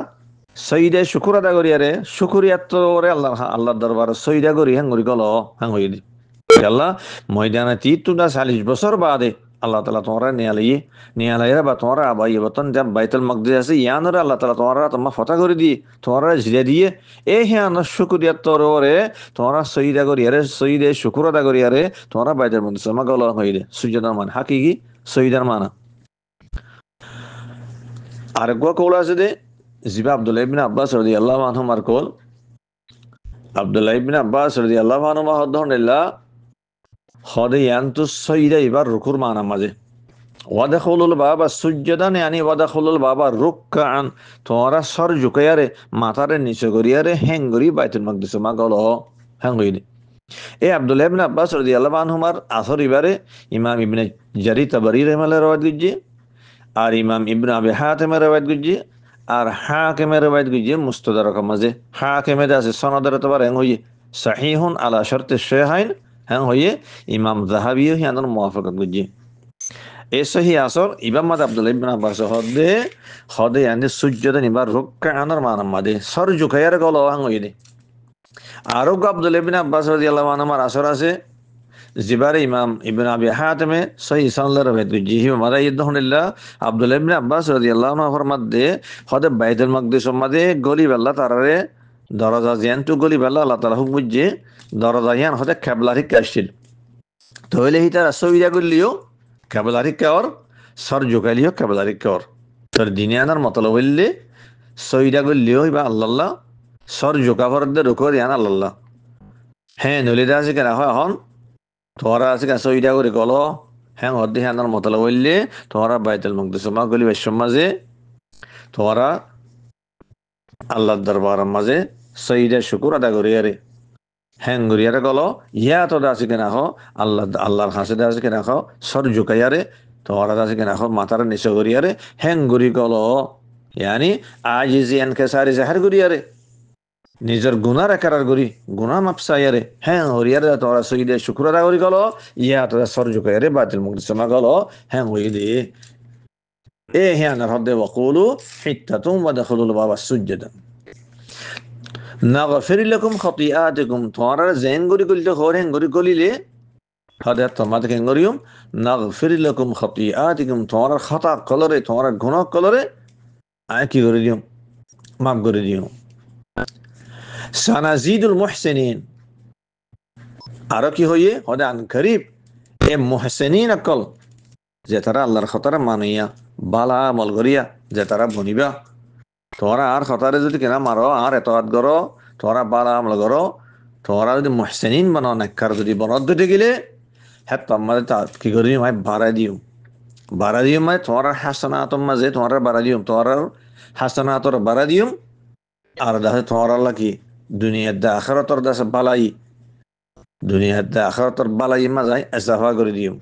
সইদা শুকর আদা করি আরে শুকরিয়াত তোরে আল্লাহ আল্লাহর দরবারে সইদা করি হ্যাঁ করি গল হ্যাঁ হয়ে দি আল্লাহ ময়দানে 40 বছর বাদে আল্লাহ তাআলা তোমরা নিয়ালাইরা বা তোমরা আবাই বতন যাব বাইতুল মাকদিস আছে ইয়ানরে আল্লাহ তাআলা তোমরা তোমা ফতা করে দি তোমরা জিরে দিয়ে এ হ্যাঁ শুকরিয়াত তোরে তোমরা সইদা করি আরে সইদে শুকর আদা করি আরে তোমরা বাইতুল মাকদিস মা গল হয়ে দে সুজদার মান হাকিকি সইদার মানা। আর গো কওলা আছে দে জিবা আব্দুল্লাহ ইবনে আব্বাস রাদিয়াল্লাহু আনহু মার কল আব্দুল্লাহ ইবনে আব্বাস রাদিয়াল্লাহু আনহু মা হদহনিল্লাহ হদে ইয়ান্তু সইদা এবার রুকুর মানা মাঝে ওয়াদাখুলুল বাবা সুজ্জাদান ইয়ানি ওয়াদাখুলুল বাবা রুকআন তোরা সর ঝুকায়ারে মাথারে নিচে করিয়ারে হ্যাঙ্গরি বাইতুল মাকদিস মা গল হ্যাঙ্গরি। এ আব্দুল্লাহ ইবনে আব্বাস রাদিয়াল্লাহু আনহুমার আসর ইবারে ইমাম ইবনে জারি তাবরি রাহিমাহুল্লাহ রওয়ায়াত গুজি আর ইমাম ইবনে আবি হাতিম রওয়ায়াত গুজি আর হাকিম রওয়ায়াত গুজি মুস্তাদরাক মাঝে হাকিমে আছে সনদের এতবার হ্যাং হই সহিহুন আলা শর্তে শাইখাইন হ্যাং হই ইমাম যাহাবিও হিয়ানোর মুওয়াফাকাত গুজি। এ সহি আসর ইমাম মাদ আব্দুল্লাহ ইবনে আব্বাস হদে ইয়ানি সুজ্জাদান ইবার রুকআনের মানা মাদে সর ঝুকায়ার গল হ্যাং হই দে। আরো আব্দুল্লাহ ইবনে আব্বাস রাদিয়াল্লাহু আনহুমার আসর আছে জিবারে ইমাম ইবনে আবি হাতিমে সহি সানলার রওয়ায়াত গুজি হি মাদা ইদহুনিল্লাহ আব্দুল্লাহ ইবনে আব্বাস রাদিয়াল্লাহু আনহু ফরমাদে হদে বাইতুল মাকদিস মাদে গলি বেল্লা তারারে দরজা জিয়ানটু গলি বেল্লা আল্লাহ তাআলা হুকুম বুঝে দরজা ইয়ান হদে কিবলারি কাশিল তাহলে হি তারা সইদা করলিও কিবলারি কর সর ঝুকালিও কিবলারি কর তোর দিনে আনার মতলব হইলে সইদা করলিও বা আল্লাহ সর ঝুকাবার দে রুকর ইয়ান আল্লাহ হ্যাঁ নলিদা আছে কেন হয় হন তোরা আছে কেন সইদা করে গল হ্যাঁ হদ্দে আনার মতলব হইলে তোরা বাইতুল মাকদিস মা গলি বেশম মাঝে তোরা আল্লাহর দরবারের মাঝে সইদা শুকর আদা করি আরে হ্যাং গরিয়ারে গল ইয়া তো আছে কেন আল্লাহর হাসে আছে কেন সর ঝুকাইয়ারে তোরা আছে কেন মাথার নিচে করিয়ারে হ্যাং গরি গল ইয়ানি আজিজি এনকেসারি জাহির করিয়ারে নিজের গুনার একার করি গুনা মাপসাইয়ারে হ্যাঁ হরিয়ারে তোরা সইদে শুকর আদা করি গল ইয়া তোরা সর ঝুকাইয়ারে বাইতুল মাকদিস মা গল হ্যাং হই দে এ হ্যাঁ হদে ওয়াকুলু হিত্তাতুম ওয়াদাখুলুল বাবা সুজ্জাদান নাগফির লাকুম খাতিয়াতিকুম তোমরা জেন গরি গলিতে হরেন গরি গলিলে হদে তোমাদের কেন গরিয়ম নাগফির লাকুম খাতিয়াতিকুম তোমরা খাতা কলরে তোমরা গুনাহ কলরে আয় কি করে দিও মাফ করে দিও। সানাজিদুল মুহসিনিন আর কি হইয়ে হদে আন করিব এ মুহসিনিন আকল যে তারা আল্লাহর খতরা মানিয়া বালা আমল করিয়া যে তারা বনিবা তোরা আর খতারে যদি কেনা মারো আর এতআত করো তোরা বালা আমল করো তোরা যদি মুহসিনিন বানাও নেককার যদি বনদ দিতে গেলে হ্যাঁ তোমার কি করি মাই বাড়াই দিও মানে তোমার হাসানাতর মাঝে তোমার বাড়াই দিও তোমার হাসানাতর বাড়াই দিও আর দেখে তোমার আল্লাহ কি দুনিয়ার দা আখিরাতর দাসে বালাই দুনিয়ার দা আখিরাতর বালাই মাঝাই ইজাফা করে দিও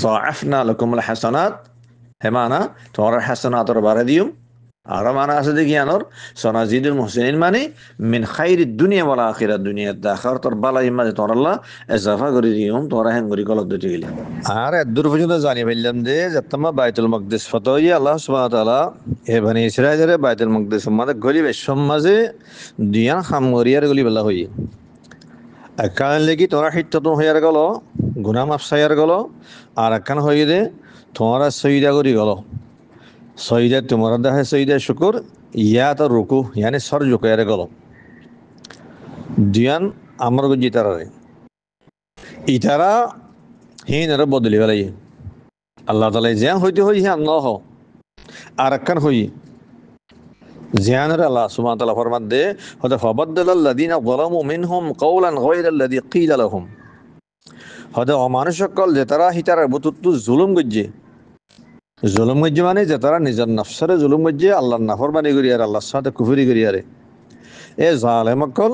যাআফনা লাকুমুল হাসানাত হেমানা তোমার হাসানাতর বাড়াই দিও আর মানা আছে দেখি আনর সনাজিদুল মুহসিনিন মানে মিন খাইরিদ দুনিয়া ওয়াল আখিরাত দুনিয়ার দা আখিরাতর বালাই মাঝে তোমার আল্লাহ ইজাফা করে দিও তোরা হ্যাং করি গলত দিতে গেলে। আর দূর পর্যন্ত জানি ফেললাম যে যতমা বাইতুল মাকদিস ফতোই আল্লাহ সুবহানাহু ওয়া তাআলা এ বনি ইসরাইলের বাইতুল মাকদিস মাঝে গলি বেশম মাঝে দুইয়ান খামরিয়ার গলি বলা হই একান লাগি তোরা হিত্তাতুন হইয়ার গেল গুনাহ মাফ সাইয়ার গেল আর একান হই দে তোরা সইদা করি গেল সইদে তোমার দেহে সইদে শুকুর ইয়া তো রুকু ইয়ানি সর জুকারে গেল দিয়ান আমার গুজি তারারে ইতারা হিনরে বদলি বেলাই আল্লাহ তালা জিয়ান হইতে হই হিয়ান ন হ আর একখান হই জিয়ানরে আল্লাহ সুবহানাহু ওয়া তাআলা ফরমান দে হদে ফাবাদদালাল্লাযিনা যালামু মিনহুম কাওলান গায়রাল্লাযী ক্বিলা লাহুম হদে অমানুষ সকল যে তারা হিতার বুতুতু জুলুম গজ্জে মানে যে তারা নিজের নফসরে জুলুম গজ্জে আল্লাহর নাফরমানি করি আর আল্লাহর সাথে কুফরি করি আরে এ জালেম সকল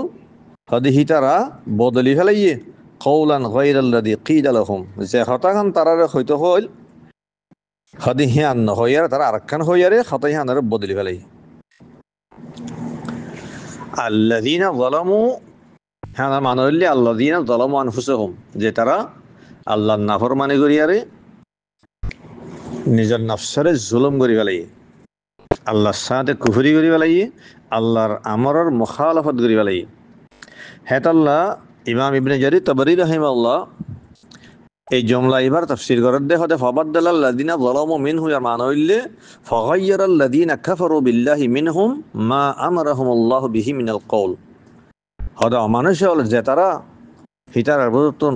হদে হিতারা বদলি ফেলাইয়ে কাওলান গায়রাল্লাযী ক্বিলা লাহুম যে হতাখান তারারে হইতো হইল হদে হিয়ান ন হইয়ার তারা আরেকখান হইয়ারে হতা হিয়ানরে বদলি ফেলাই আল্লাযীনা যালামু হ্যাঁ মানে হইলে আল্লাযীনা যালামু আনফুসাহুম যে তারা আল্লাহর নাফরমানি করি আরে নিজের নফসরে জুলুম করি ফেলাই আল্লাহর সাথে কুফরি করি ফেলাই আল্লাহর আমরের মুখালাফত করি ফেলাই হেতাল্লাহ ইমাম ইবনে জারির তাবরি রাহিমাহুল্লাহ এই জমলা এবার তাফসীর করার দে হতে ফাবাদদালাল্লাযিনা যালামু মিনহু এর মানে হইলে ফাগায়্যারাল্লাযিনা কাফারু বিল্লাহি মিনহুম মা আমারাহুমুল্লাহু বিহি মিনাল কওল হদা মানুষ হল যে তারা হিতার বর্তন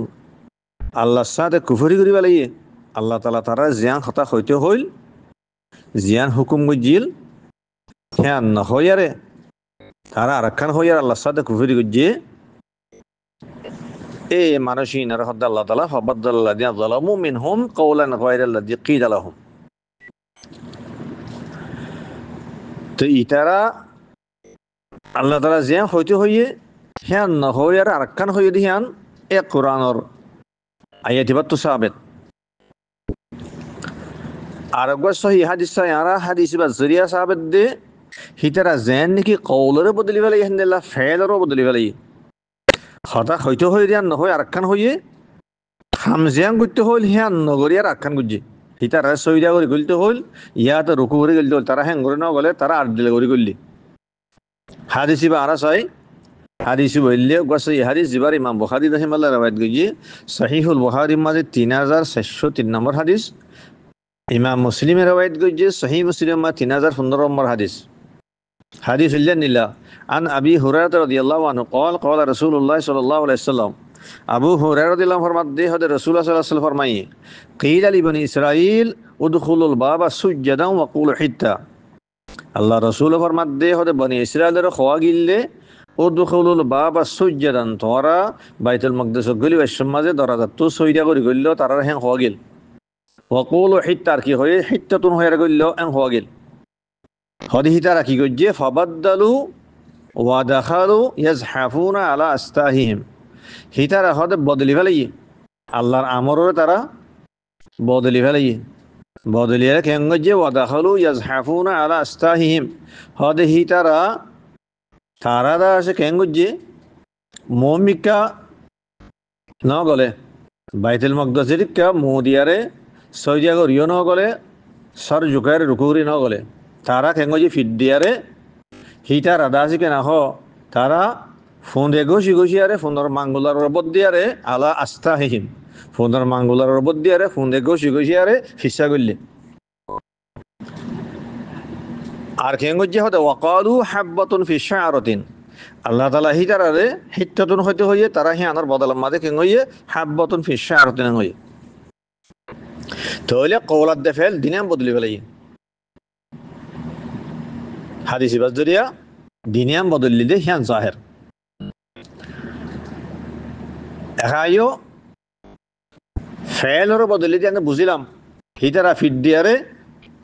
আল্লাহর সাথে কুফরি করি ফেলাই আল্লাহ তাআলা তারা জিয়ান হতা হইতে হইল জিয়ান হুকুম গজিল হ্যাঁ না হইয়ারে তারা আরেকখান হইয়ার আল্লাহর সাথে কুফরি গজিয়ে এ মানুষই নার হদ্দা আল্লাহ তাআলা ফাবাদদালাল্লাযিনা যালামু মিনহুম কাওলান গায়রাল্লাযী ক্বিলা লাহুম তো ইতারা আল্লাহ তাআলা জিয়ান হইতে হইয়ে হ্যাঁ না হইয়ার আরেকখান হইয়ে দিয়ান এ কোরআনের আয়াতিবাত সাবেত আর গো সহি হাদিস সায়ারা হাদিস বা জরিয়া সাহাবেত দে হিতারা জেন নাকি কওলরে বদলি ফেলাই হিন্দেলা ফেলরও বদলি ফেলাই হতা হইতে হই দিয়ান নহয় আরেকখান হইয়ে হামজিয়ান করতে হইল হিয়ান নগরিয়ার আরেকখান গুজি হিতারা সইদা করে গলতে হইল ইয়াতে রুকু করে গলতে হইল তারা হ্যাং করে না গলে তারা আট দিলে করে গললি হাদিসি বা আরা সাই হাদিসি বললে গসই হাদিস জিবার ইমাম বুখারী রাহিমাহুল্লাহ রওয়ায়াত গজি সহিহুল বুখারী মাঝে 3403 নম্বর হাদিস ইমাম মুসলিমের রওয়ায়াত গজি সহিহ মুসলিম মা 3015 নম্বর হাদিস হাদিস নিলা আন আবি হুরায়রা রাদিয়াল্লাহু আনহু قال قال رسول الله صلى الله عليه وسلم আবু হুরায়রা রাদিয়াল্লাহু ফরমাতে হদে রাসূলুল্লাহ সাল্লাল্লাহু আলাইহি ওয়াসাল্লাম ফরমায়ে কিলা লিবনি ইসরাঈল উদখুলুল বাবা সুজদান ওয়া কুলু হিত্তা আল্লাহ রাসূল ফরমাতে হদে বনি ইসরাঈলের খোয়া গিললে উদখুলুল বাবা সুজদান তোরা বাইতুল মাকদিস গলি ওয়াসমাজে দরাজাত তো সইদা করি গইল তারার হ্যাঁ খোয়া গিল ওয়া কুলু হিত্তা কি হয়ে হিত্তাতুন হয়ে গইল হ্যাঁ খোয়া গিল হদি হিতারা কি গজ্জে ফাবাদদালু ওয়া দাখালু ইয়াজহাফুনা আলা আস্তাহিহিম হিতারা হদে বদলি ফেলাই আল্লাহর আমরে তারা বদলি ফেলাই বদলিয়ে কেন গজ্জে ওয়া দাখালু ইয়াজহাফুনা আলা আস্তাহিহিম হদে হিতারা তারা দা আছে কেন গজ্জে মুমিকা ন গলে বাইতুল মাকদিসের কা মুদিয়ারে সৌদিয়া করিও ন গলে সর জুকারে রুকুরি ন গলে তারা কেঙ্গজি ফিট দিয়ারে হিটার আদা আছে কেনা হ তারা ফোনে ঘষি ঘষিয়ারে ফোনের মাঙ্গুলার রবত দিয়ারে আলা আস্থা হিহিম ফোনের মাঙ্গুলার রবত দিয়ারে ফোনে ঘষি ঘষিয়ারে ফিসা করলে আর কেঙ্গজি হতে ওয়াকালু হাব্বাতুন ফি শাআরাতিন আল্লাহ তাআলা হিটারে হিত্তাতুন হইতে হইয়ে তারা হি আনার বদল মাঝে কেঙ্গইয়ে হাব্বাতুন ফি শাআরাতিন হইয়ে তাহলে কওলাত দে ফেল দিনাম বদলি ফেলাই হাদিসি বাজরিয়া দিনিয়াম বদলি দে হিয়ান জাহের এখাইও ফেলর বদলি দিয়ে আমি বুঝিলাম হিতারা ফিট দিয়ারে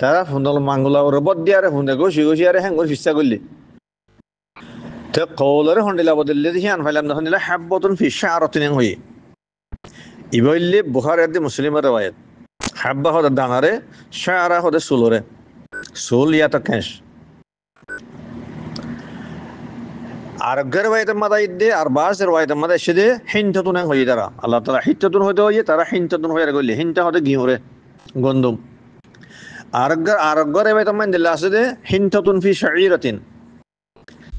তারা ফুন্দল মাঙ্গুলা রবত দিয়ারে ফুন্দে ঘষি ঘষিয়ারে হ্যাং করে ফিসা করলি তো কৌলরে হন্ডিলা বদলি দিয়ে হিয়ান ফাইলাম হন্ডিলা হাব্বাতুন ফি শাআরাতিন হই ইবইল্লি বুখারী আর মুসলিমের রওয়ায়াত হাব্বা হদে দানারে শাআরা হদে সুলরে সুল ইয়াতা কেশ আর গরওয়াইতে মাদাইদে আর বাসের ওয়াইতে মাদাইশে হিনতাতুন হই তারা আল্লাহ তাআলা হিনতাতুন হইতে হই তারা হিনতাতুন হইয়া গইলে হিনতা হতে গিহরে গন্দম আর গরওয়াইতে মানদিল্লা আছে হিনতাতুন ফি শাঈরাতিন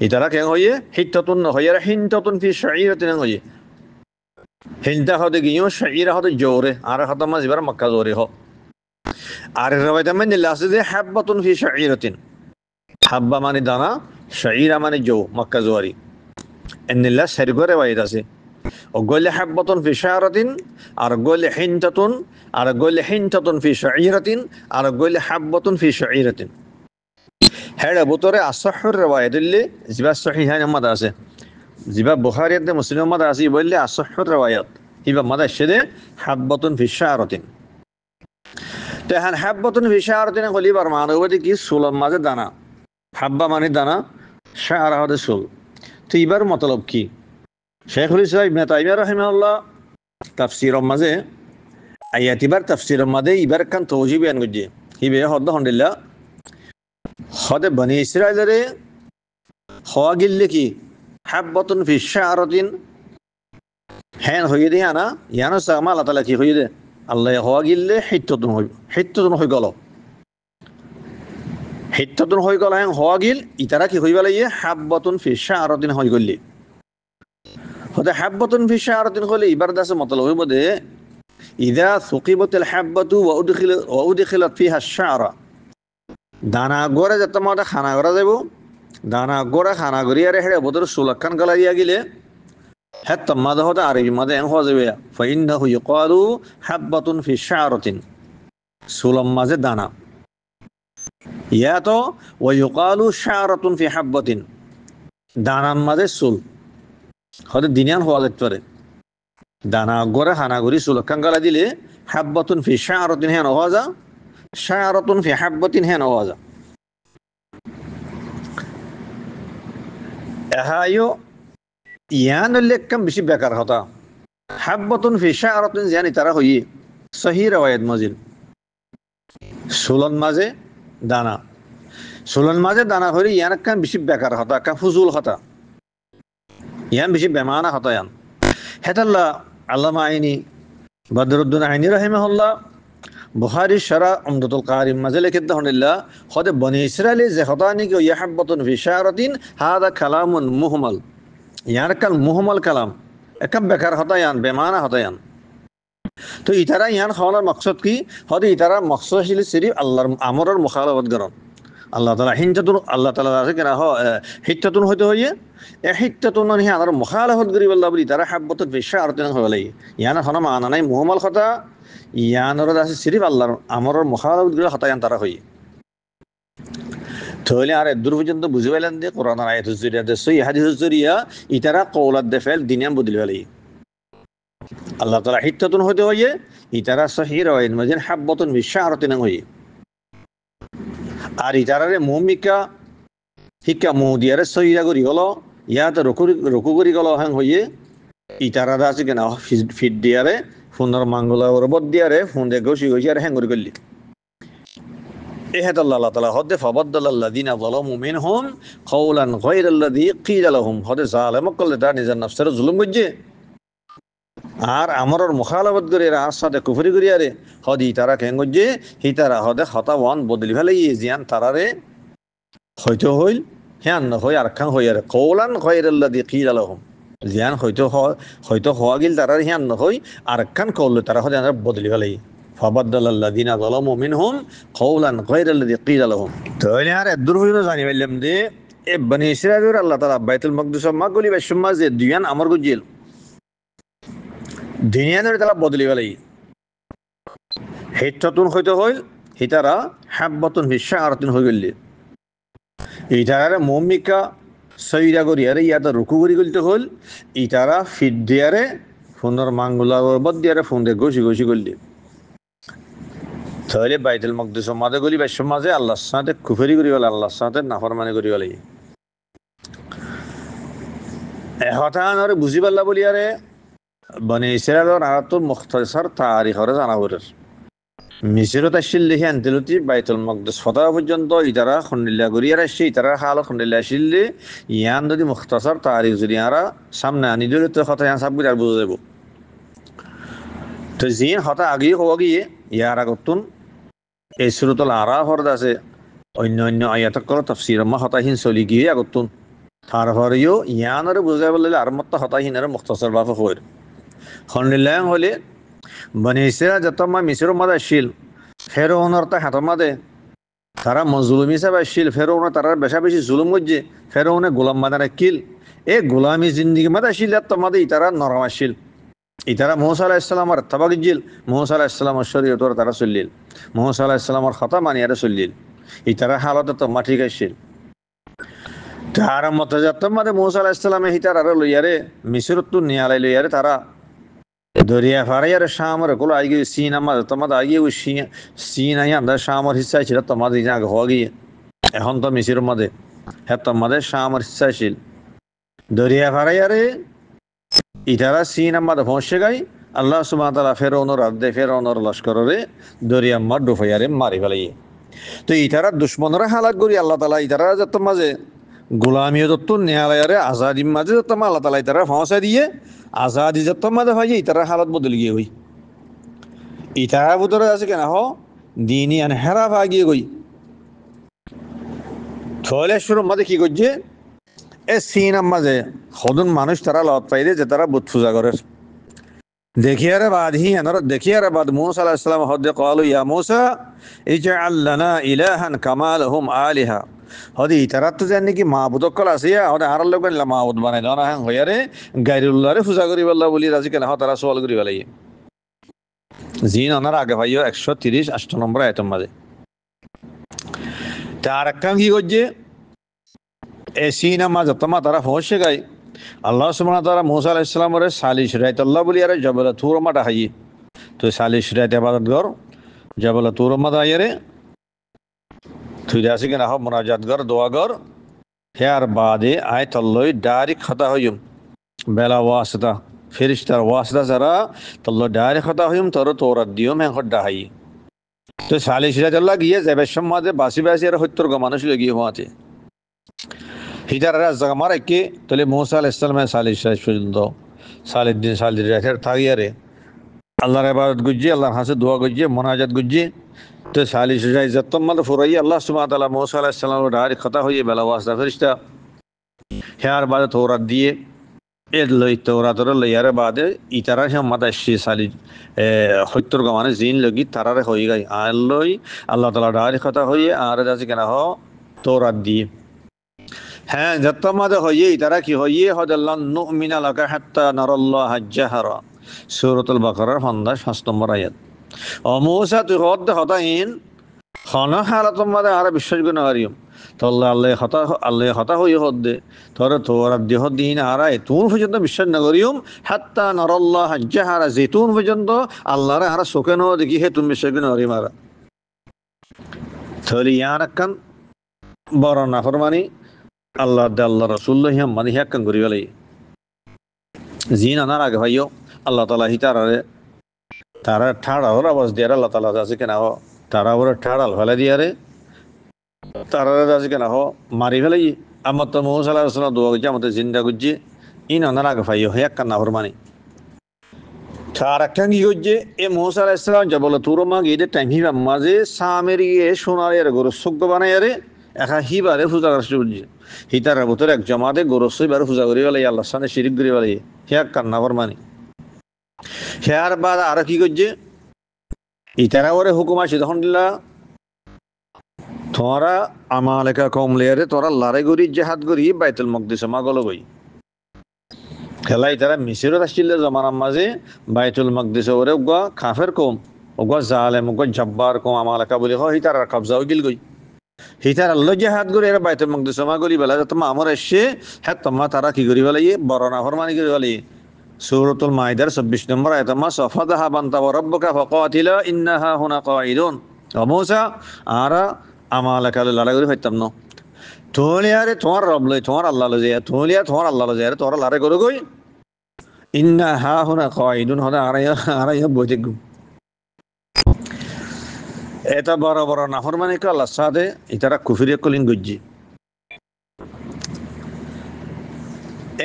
ইতারা কেন হইয়ে হিনতাতুন হইয়া হিনতাতুন ফি শাঈরাতিন হই হিনতা হতে গিও শাঈরা হতে জোরে আর হতে মাজিবার মক্কা জোরে হ আর রবায়ত মানে আছে যে হাব্বাতুন ফি শাঈরাতিন, হাব্বা মানে দানা, শাঈরা মানে জৌ, মক্কা জোয়ারি। এন্নিল্লা সারিগো রেওয়ায়ত আছে। ও গলে হাব্বাতুন ফি শারাতিন, আর গলে হিনতাতুন, আর গলে হিনতাতুন ফি শাঈরাতিন, আর গলে হাব্বাতুন ফি শাঈরাতিন। হেড়ে বুতরে আসহর রেওয়ায়ত দিল্লি জিবা সহিহান মাদা আছে, জিবা বুখারীতে মুসলিম মাদা আছে বললে আসহর রেওয়ায়ত হিবা মাদা শেদে হাব্বাতুন ফি শারাতিন। তেহান হাব্বাতুন ফি শারাতিন গলিবার মানবদি কি সুলম মাঝে দানা, হাব্বা মানে দানা, শারা হদে সুল। তো এবার মতলব কি? শেখুল ইসলাম ইবনে তাইমিয়া রাহিমাহুল্লাহ তাফসীরের মাঝে আয়াতিবার তাফসীরের মাঝে ইবার কান তওজি বয়ান করছে। হিবে হদ হন্ডিল্লা হদে বনি ইসরাইলেরে হওয়া গিল্লে কি হাব্বাতুন ফি শারাতিন হ্যান হয়ে দে আনা ইয়ানো সামা আল্লাহ তাআলা কি হয়ে দে আল্লাহ হওয়া গিল্লে হিত্ততুন হয়ে গেল, হিত্ততুন হয়ে গেল হ্যাঁ হওয়া গিল ইতারা কি হইবা লাগিয়ে হাব্বাতুন ফি শারাতিন হয়ে গলি। হতে হাব্বাতুন ফি শারাতিন হলে এবার দাসে মতলব হইব দে ইদা সুকিবাতিল হাব্বাতু ওয়া উদখিলাত ফিহা আশ-শারা, দানা গড়ে যত মাদা খানা গড়া যাইব, দানা গড়া খানা গড়িয়ারে হেড়ে বদর সুলাকান গলাইয়া গিলে হ্যাঁ তম্মাদা হতে আরবি মাদে এন হওয়া যাবে ফাইন্নাহু ইউকালু হাব্বাতুন ফি শারাতিন, সুলম মাঝে দানা। ইয়া তো ওয়া ইউকালু শারাতুন ফি হাব্বাতিন, দানার মাঝে সুল হতে দিনিয়ান হওয়া যেতে পারে। দানা গড়ে খানা গড়ি সুলাকান গলা দিলে হাব্বাতুন ফি শারাতিন হ্যাঁ হওয়া যা, শারাতুন ফি হাব্বাতিন হ্যাঁ হওয়া যা। এহায়ো ইয়ান লেখকাম বেশি বেকার হতা হাব্বাতুন ফি শারাতিন জানি তারা হইয়ে সহি রওয়ায়াত মজিল সুলন মাঝে দানা, সুলন মাঝে দানা হইলে ইয়ান কান বেশি বেকার হতা কা ফুজুল হতা, ইয়ান বেশি বেমানা হতা। ইয়ান হেতাল্লা আল্লামা আইনি বদরুদ্দিন আইনি রাহিমাহুল্লাহ বুখারী শরা উমদাতুল কারির মাঝে লিখে দহনিল্লাহ হদে বনি ইসরাইল যে হতানি কি ইয়া হাব্বাতুন ফি শারাতিন হাদা কালামুন মুহমাল, ইয়ার কাল মুহমাল কালাম একম বেকার হতায়ান বেমানা হতায়ান। তো ইতারা ইয়ান খাওয়ানোর মকসদ কি? হতে ইতারা মকসদ ছিল সিরিফ আল্লাহর আমরের মুখালাফত করেন। আল্লাহ তাআলা হিনতাতুন, আল্লাহ তাআলা আছে কেনা হিত্তাতুন হইতে হইয়ে এ হিত্তাতুন হি আমার মুখালাফত করি বল্লা বলি তারা হাব্বাতুন ফি শারাতিন হওয়া লাগে। ইয়ান হনা মানা নাই মুহমাল কথা, ইয়ানর আছে সিরিফ আল্লাহর আমরের মুখালাফত করি হতায়ান তারা হইয়ে। তাহলে আর দূর পর্যন্ত বুঝে পাইলেন যে কোরআনের আয়াতুল জরিয়া সহি হাদিসের জরিয়া ইতারা কওলাত দে ফেল দিনিয়াম বদলি ফেলে। আল্লাহ তাআলা হিত্তাতুন হইতে হইয়ে ইতারা সহি রওয়ায়াত মাঝে হাব্বাতুন ফি শারাতিন হইয়ে। আর ইতারারে মুমিকা হিক্কা মুদিয়ারে সহিরা করি গেল ইয়াতে রকু করি গেল হ্যাং হইয়ে ইতারা আছে কেনা ফিট দিয়ারে ফোনের মাঙ্গলা রবত দিয়ারে ফোন দিয়ে গসি গসি আর হ্যাং করে গেলি। এহেদ আল্লাহ তাআলা হদে ফাবাদদালাল্লাযিনা যালামু মিনহুম কাওলান গায়রাল্লাযী ক্বিলা লাহুম, হদে জালেম কলে তার নিজের নফসের জুলুম করছে আর আমরের মুখালাফত করে এরা সাথে কুফরি করি আরে হদি তারা কেন করছে হি তারা হদে হতাওয়ান বদলি ফেলে জিয়ান তারারে হয়তো হইল হ্যাঁ না হই আর খান হই আর কাওলান গায়রাল্লাযী ক্বিলা লাহুম, জিয়ান হয়তো হওয়া গিল তারার হ্যাঁ না হই আর খান কওলে তারা হদে বদলি ফেলে ফাবাদদালাল্লাযিনা যালামু মিনহুম কাওলান গায়রাল্লাযী ক্বিলা লাহুম। তাহলে আর দূর পর্যন্ত জানি পাইলাম যে এ বনি ইসরাইলের আল্লাহ তাআলা বাইতুল মাকদিস মা গলি বাসম্মা যে দুয়ান আমর গুজিল দুনিয়ানের তারা বদলি ফেলে হিত্তাতুন হইতে হইল হিতারা হাব্বাতুন ফি শারাতিন হয়ে গেল। ইতারা মুমিকা সইরা করি আরে ইয়াতে রুকু করি গলতে হইল ইতারা ফিট দিয়ারে ফোনের মাঙ্গুলা বদ দিয়ারে ফোন দিয়ে গসি গসি করলি। তাহলে বাইতুল মাকদিস মাঝে গলি বাসম মাঝে আল্লাহর সাথে কুফরি করি গেল, আল্লাহর সাথে নাফরমানি করি গেল। হঠাৎ আর বুঝি পারলা বলি আরে বনি ইসরাইলের আরাতুল মুখতাসার তারিখরে জানাবরের মিসরত আসছিল দেখি আনতেলতি বাইতুল মাকদিস ফতা পর্যন্ত ইতারা খন্ডিল্লা করিয়ার আসছে ইতারা হাল খন্ডিল্লা আসলে ইয়ান যদি মুখতাসার তারিখ যদি আরা সামনে আনি দিলে তো কথা ইয়ান সাবগুলি আর বুঝা যাব। তো জিন হতা আগেই হওয়া গিয়ে ইয়ার আগতুন এই সূরাতুল আরাফর আছে অন্য অন্য আয়াত কর তাফসীর মা হতাহীন চলি গিয়ে আগতুন তারপরেও ইয়ানরে বুঝাই বললে আর মত হতাহীনের মুখতাসার বাফ হয় খন্ডিল্লা হলে বনি ইসরাইল যত মা মিসর মাদা আসছিল ফেরৌনের তা হাতের মাঝে তারা মজলুম হিসাবে আসছিল ফেরৌনে তারা বেশা বেশি জুলুম করছে ফেরৌনে গোলাম মাদার কিল এ গোলামি জিন্দিগি মাঝে আসছিল তোমাদের ইতারা নরম আসছিল ইতারা মৌসা আলাহ ইসলামর তাবাক জিল মৌসা আলাহ ইসলামর শরীয়তর তারা চললিল মৌসা আলাহ ইসলামর কথা মানিয়ারে চললিল ইতারা হালতে তোমা ঠিক আসছিল তার মতে যাত্রা মানে মৌসা আলাহ ইসলামে হিতার আরো লইয়ারে মিশরত্তু নিয়ালাই লইয়ারে তারা দরিয়া ফারাইয়ার শামর কোলো আগে সিন আমার তোমাদের আগে ওই সিন আই আমরা শামর হিসাই ছিল তোমাদের আগে হওয়া গিয়ে এখন তো মিশির মধ্যে হ্যাঁ তোমাদের শামর হিসাই ছিল দরিয়া ফারাইয়ারে ইতারা সিন আমাদের পৌঁছে গাই আল্লাহ সুবহানাহু ওয়া তাআলা ফেরৌনের রাজ্যে ফেরৌনের লস্করে দরিয়া মার ডুফাইয়ারে মারি ফেলাই তো ইতারা দুশ্মনরা হালাক করি আল্লাহ তাআলা ইতারা যত মাঝে গোলামিও যত নেহালায়ারে আজাদির মাঝে যত আল্লাহ তাআলা ইতারা পৌঁছা দিয়ে আজাদি যত মাঝে হয় ইতারা হালত বদল গিয়ে হই ইতারা ভিতরে আছে কেন দিনই আন হেরা ভাগিয়ে গই থলে শুরু মাঝে কি করছে এ সিনার মাঝে সদন মানুষ তারা লত পাইলে যে তারা বুত পূজা করে দেখিয়ারে বাদ দেখিয়ারে বাদ মূসা আলাইহিস সালাম হদে ক্বালু ইয়া মূসা ইজআল লানা ইলাহান কামা লাহুম আলিহা হদি তারা তো জানি কি মাবুদ কল আছে হদে আর লোক মাবুদ বানাই দাও না হইয়ারে গায়রুল্লাহরে পূজা করি বল্লা বলি রাজি কেন তারা সওয়াল করি বলাই জিন ওনার আগে ভাইও 130 নম্বর আয়াতের মাঝে তার কাম কি করছে এ সিনা মাঝে তোমা তারা পৌঁছে গায় আল্লাহ সুবহানাহু ওয়া তাআলা মূসা আলাইহিস সালামের সালিশ রাইত আল্লাহ বলি আরে জবল তুর মাটা হাই তো সালিশ রাইত ইবাদত কর জবল তুর মাটা আইরে তুই আসি কেন মুনাজাত কর দোয়া কর হেয়ার বাদে আয়াত আল্লাহ ডাইরেক্ট খতা হইম বেলা ওয়াসিতা ফেরেশতার ওয়াসিতা যারা তল্লাহ ডাইরেক্ট খতা হইম তোর তোরাত দিও মে খড্ডা হাই তো সালিশ রাইত আল্লাহ গিয়ে যাবে সমাজে বাসি বাসি আর 70 গো মানুষ লগিয়ে হওয়াতে হিটার রাজা আমার একে তাহলে মূসা আলাইহিস সালামের সালিশ শেষ পর্যন্ত সালিদ্দিন সালির রাতের থাকিয়ারে আল্লাহর ইবাদত গুজি আল্লাহর হাসে দোয়া গুজি মুনাজাত গুজি তো সালিশ রাই যতমাল ফুরাই আল্লাহ সুবহানাহু ওয়া তাআলা মূসা আলাইহিস সালামের ডাইরেক্ট কথা হইয়ে বেলা ওয়াসদা ফেরেশতা হেয়ার বাদে তওরাত দিয়ে এর লই তওরাতর লইয়ারে বাদে ইতারা সম্মাদা শি সালিজ 70 গো মানে জিন লগি তারারে হই গাই আর লই আল্লাহ তাআলা ডাইরেক্ট কথা হইয়ে আর যাচ্ছে কেন তওরাত দিয়ে হ্যাঁ যত মাঝে হইয়ে তারা কি হইয়ে হদাল্লাহ নুমিনা লাকা হাত্তা নারাল্লাহ জাহারা সূরাতুল বাকারার 5 নম্বর আয়াত ও মূসা তুই হতাইন খানা হালাত মাঝে আর বিশ্বাস গুণ হারিয়ম তো আল্লাহ হতা হইয়ে হদ্দে তোরা দেহ দিন আর তুন পর্যন্ত বিশ্বাস না করিয়ম হাত্তা নারাল্লাহ জাহারা যেতুন পর্যন্ত আল্লাহর আর চোখে ন দেখি হে তুমি বিশ্বাস গুণ হারিয়ম আর তাহলে ইয়ার একখান বড় নাফরমানি আল্লাহ আল্লাহ রসুল্লাহ মানে হ্যাক্কান করি বলে জিন আনার আগে ভাইও আল্লাহ তালা হিতারে তারা ঠাড়াল আওয়াজ দিয়ে আল্লাহ তালা আছে কেন তারা ওরা ঠাড়াল ফেলে দিয়ারে তারা আছে কেন মারি ফেলাই আমার তো মৌসা আল্লাহ রসুল্লাহ দোয়া করছে আমাদের জিন্দা করছে ইন আনার আগে ভাইও হ্যাক্কান নাফর মানে তার একটা কি করছে এ মৌসা আলাহ ইসলাম যা বলে তোর মা গিয়ে টাইম হিবা মাঝে সামের গিয়ে সোনার গরু সজ্ঞ বানাই আরে একা হিবারে পূজা করছে হিতার ভিতরে এক জমাতে গরসই বারে পূজা করি বলে আল্লাহর সামনে শিরিক করি বলে হে কান্নাবর মানে হেয়ার বাদ আর কি করছে ইতারা ওরে হুকুম আছে তখন দিলা তোরা আমালেকা কম লেয়ারে তোরা লড়াই করি জেহাদ করি বাইতুল মকদিস মাগল গই খেলাই তারা মিশরত আসছিল জমানার মাঝে বাইতুল মকদিস ওরে উগা কাফের কম উগা জালেম উগা জব্বার কম আমালেকা বলি হয় হিতার কবজা গিল গই হিতার আল্লাহ জেহাদ করে এরা বাইতুল মকদিস মা করি বেলা তোমা আমার এসে হ্যাঁ তোমা তারা কি করি বলে বড় নাফরমানি করি বলে সূরাতুল মাইদার 26 নম্বর আয়াত মা সাফাদাহা বান্তা ওয়া রাব্বুকা ফাকাতিলা ইন্নাহা হুনা কাঈদুন ও মূসা আরা আমালাকা লড়াই করে হইতাম না তোলিয়ারে তোমার রব লই তোমার আল্লাহ লই যায় তোলিয়া তোমার আল্লাহ লই যায় তোরা লড়াই করে কই ইন্নাহা হুনা কাঈদুন হদা আরা বইতে গু এটা বড় বড় নাফরমানি কা আল্লাহর সাথে ইতারা কুফরিয়া কলিন গজ্জি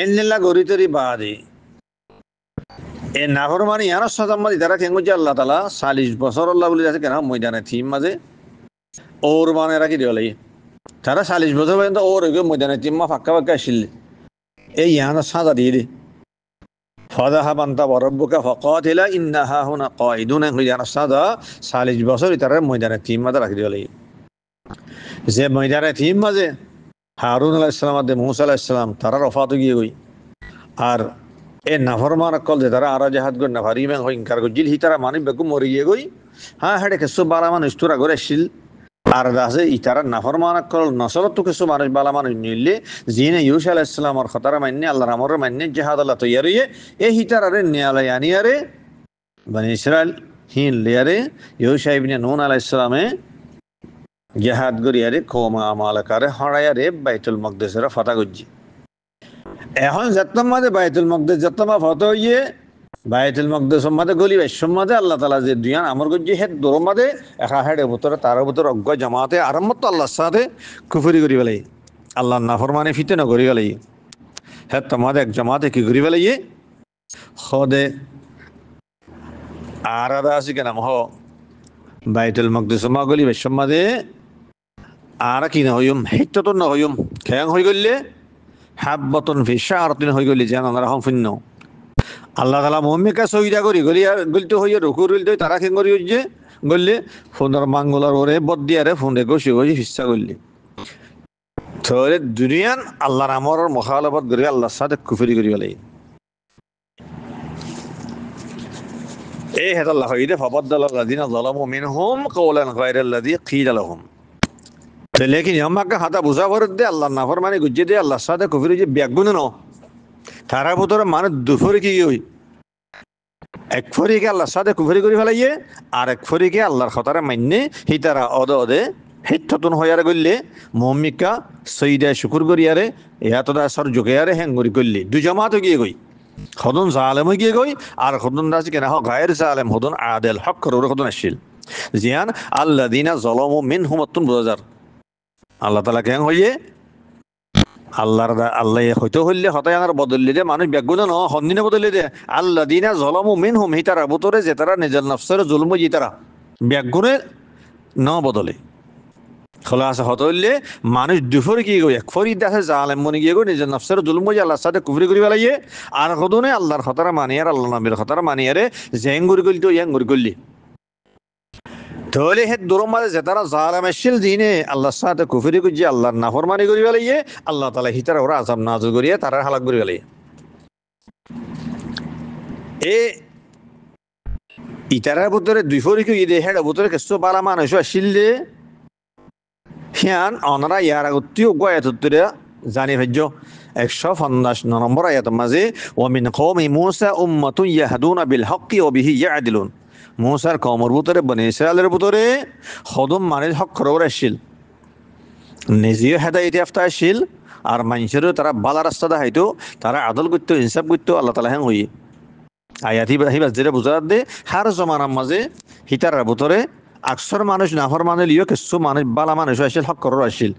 এন্নেলা গরিতরি বাদে এ নাফরমানি আর সাজাম্মাদি তারা কেন গজ্জি আল্লাহ তাআলা 40 বছর আল্লাহ বলি আছে কেন ময়দানে থিম মাঝে ওর মানে রাখি দিলে তারা 40 বছর পর্যন্ত ওর ময়দানে থিম মা ফাঁকা ফাঁকা আসিল এই ইয়ানা সাজা দিয়ে দে ফাযাহাব আনতা ওয়া রাব্বুকা ফাকাতিলা ইন্না হাহুনা কাঈদুন হইয়ার সাদা 40 বছর ইতারে ময়দানে থিম মাঝে রাখি দিলে যে ময়দানে থিম মাঝে হারুন আলাইহিস সালাম আর মূসা আলাইহিস সালাম তারা রফাত গিয়ে গই আর এ নাফরমান কল যে তারা আর জাহাদ গন নাফারি মেন হই ইনকার গজিল হি তারা মানি বেগু মরি গিয়ে গই হ্যাঁ হেডে কেসু বালা মান ইস্তুরা করে শিল আর দাসে ইতারা নাফরমান কল নসরত তো কেসু মানুষ বালা মান নিলে জিনে ইউসা আলাইহিস সালাম আর খতারা মাননে আল্লাহর আমর মাননে জিহাদ আল্লাহ তৈয়ারি এ হিতারারে নিয়ালা ইয়ানিয়ারে বনি ইসরাইল হিন লিয়ারে ইউসা ইবনে নুন আলাইহিস সালামে জিহাদ গরিয়ারে কওমা আমালকারে হড়ায়ারে বাইতুল মাকদিসের ফাতা গজ্জি এখন যত্তম মাঝে বাইতুল মকদেস যত্তমা ফটো ইয়ে বাইতুল মকদেস মাঝে গলি বাইশম মাঝে আল্লাহ তালা যে দুয়ান আমার গজ্জি হেড দোর মাঝে একা হেডে ভিতরে তার ভিতরে অজ্ঞ জামাতে আরম্ভত আল্লাহর সাথে কুফরি করি পেলাই আল্লাহ নাফরমানি ফিতে ন করি পেলাই হেড তোমাদের এক জামাতে কি করি পেলাই খদে আর আদা আছে কেন হ বাইতুল মকদেস মা গলি বাইশম মাঝে আর কি না হইম হেড তো না হইম খেয়াং হয়ে গেলে হাব্বাতুন ফি শাআরাতিন হই গলি জান আমরা হম ফুন্ন আল্লাহ তাআলা মুমিনকে সহিদা করি গলি আর গলতে হইয়া রুকু রইল তারা কেন করি যে গললে ফোনের মাঙ্গলার ওরে বদ দিয়ারে ফোনে গসি গসি হিসা করলি তোরে দুনিয়ান আল্লাহর আমরের মুখালাফত করি আল্লাহর সাথে কুফরি করি বলে এই হেদ আল্লাহ হইদে ফাবাদদালাল্লাযিনা যালামু মিনহুম কাওলান গায়রাল্লাযী ক্বিলা লাহুম लेकिन हम हाथा बुझा भर दे अल्लाह नाफरमानी गुज्जे दे अल्लाह सादे कुफरी जे ब्यागुन न थारा पुतर मान दुफरी की हुई एक फरी के अल्लाह सादे कुफरी करी फेलाइए और एक फरी के अल्लाहर खतरा मान्ने हि तारा ओदे ओदे हिट्टतुन होयारे गल्ले मुमिका सईदे शुक्र करियारे या तो दा सर जुकेयारे हेंगुरी गल्ले दु जमात गिए गई खदुन जालिम गिए गई और खदुन दास के ना हो गायर जालिम खदुन आदिल हक करो खदुन अशिल जियान अल्लादीना ज़लमु मिनहुम अतुन बुजार আল্লাহ তালা কেন হইয়ে আল্লাহর আল্লাহ হইতে হইলে হতায়ানার বদললি দে মানুষ ব্যাগুন ন হন্দিনে বদলি দে আল্লাহ দিনা জলমু মিন হুম হিতারা বুতরে যে তারা নিজের নফসের জুলমু জিতারা ব্যাগুনে ন বদলে খোলা আছে হতে হইলে মানুষ দুফরে কি গই এক ফরি দেখে জালেম মনে গিয়ে গো নিজের নফসের জুলমু যে আল্লাহর সাথে কুফরি করি বেলাইয়ে আর হদনে আল্লাহর খতরা মানিয়ার আল্লাহ নবীর খতরা মানিয়ারে জেঙ্গুরি গলি তো ইয়াঙ্গুরি গলি তাহলে হে দুরমাদে যে তারা জালামেশিল দিনে আল্লাহর সাথে কুফরি করিয়ে আল্লাহর নাফরমানি করি বেলাইয়ে আল্লাহ তাআলা হিতারা ওরা আযাব নাযিল করিয়ে তারা হালাক করি বেলাইয়ে এ ইতারার ভিতরে দুই ফরি কি দে হেড ভিতরে কিছু বালা মানুষ আসিলে হিয়ান অনরা ইয়ার আগতিও গয়াতুতরে জানি ভাজ্য 159 নম্বর আয়াতের মাঝে ওয়া মিন কওমি মূসা উম্মাতুন ইয়াহদুনা বিল হক্কি ওয়া বিহি ইয়াদিলুন মূসার কওমের ভিতরে বনি ইসরাইলের ভিতরে খদম মানিল হক করে আসিল নিজেও হেদায়েত ইয়াফতা আসিল আর মানুষেরও তারা বালা রাস্তা দেখাইতো তারা আদল করতো ইনসাফ করতো আল্লাহ তাআলা হেন হই আয়াতি বাহিবা যেটা বুঝাত দে হার জমানার মাঝে হিতারার ভিতরে আকসর মানুষ নাফর মানে লিও কিছু মানুষ বালা মানুষ আসিল হক করে আসিল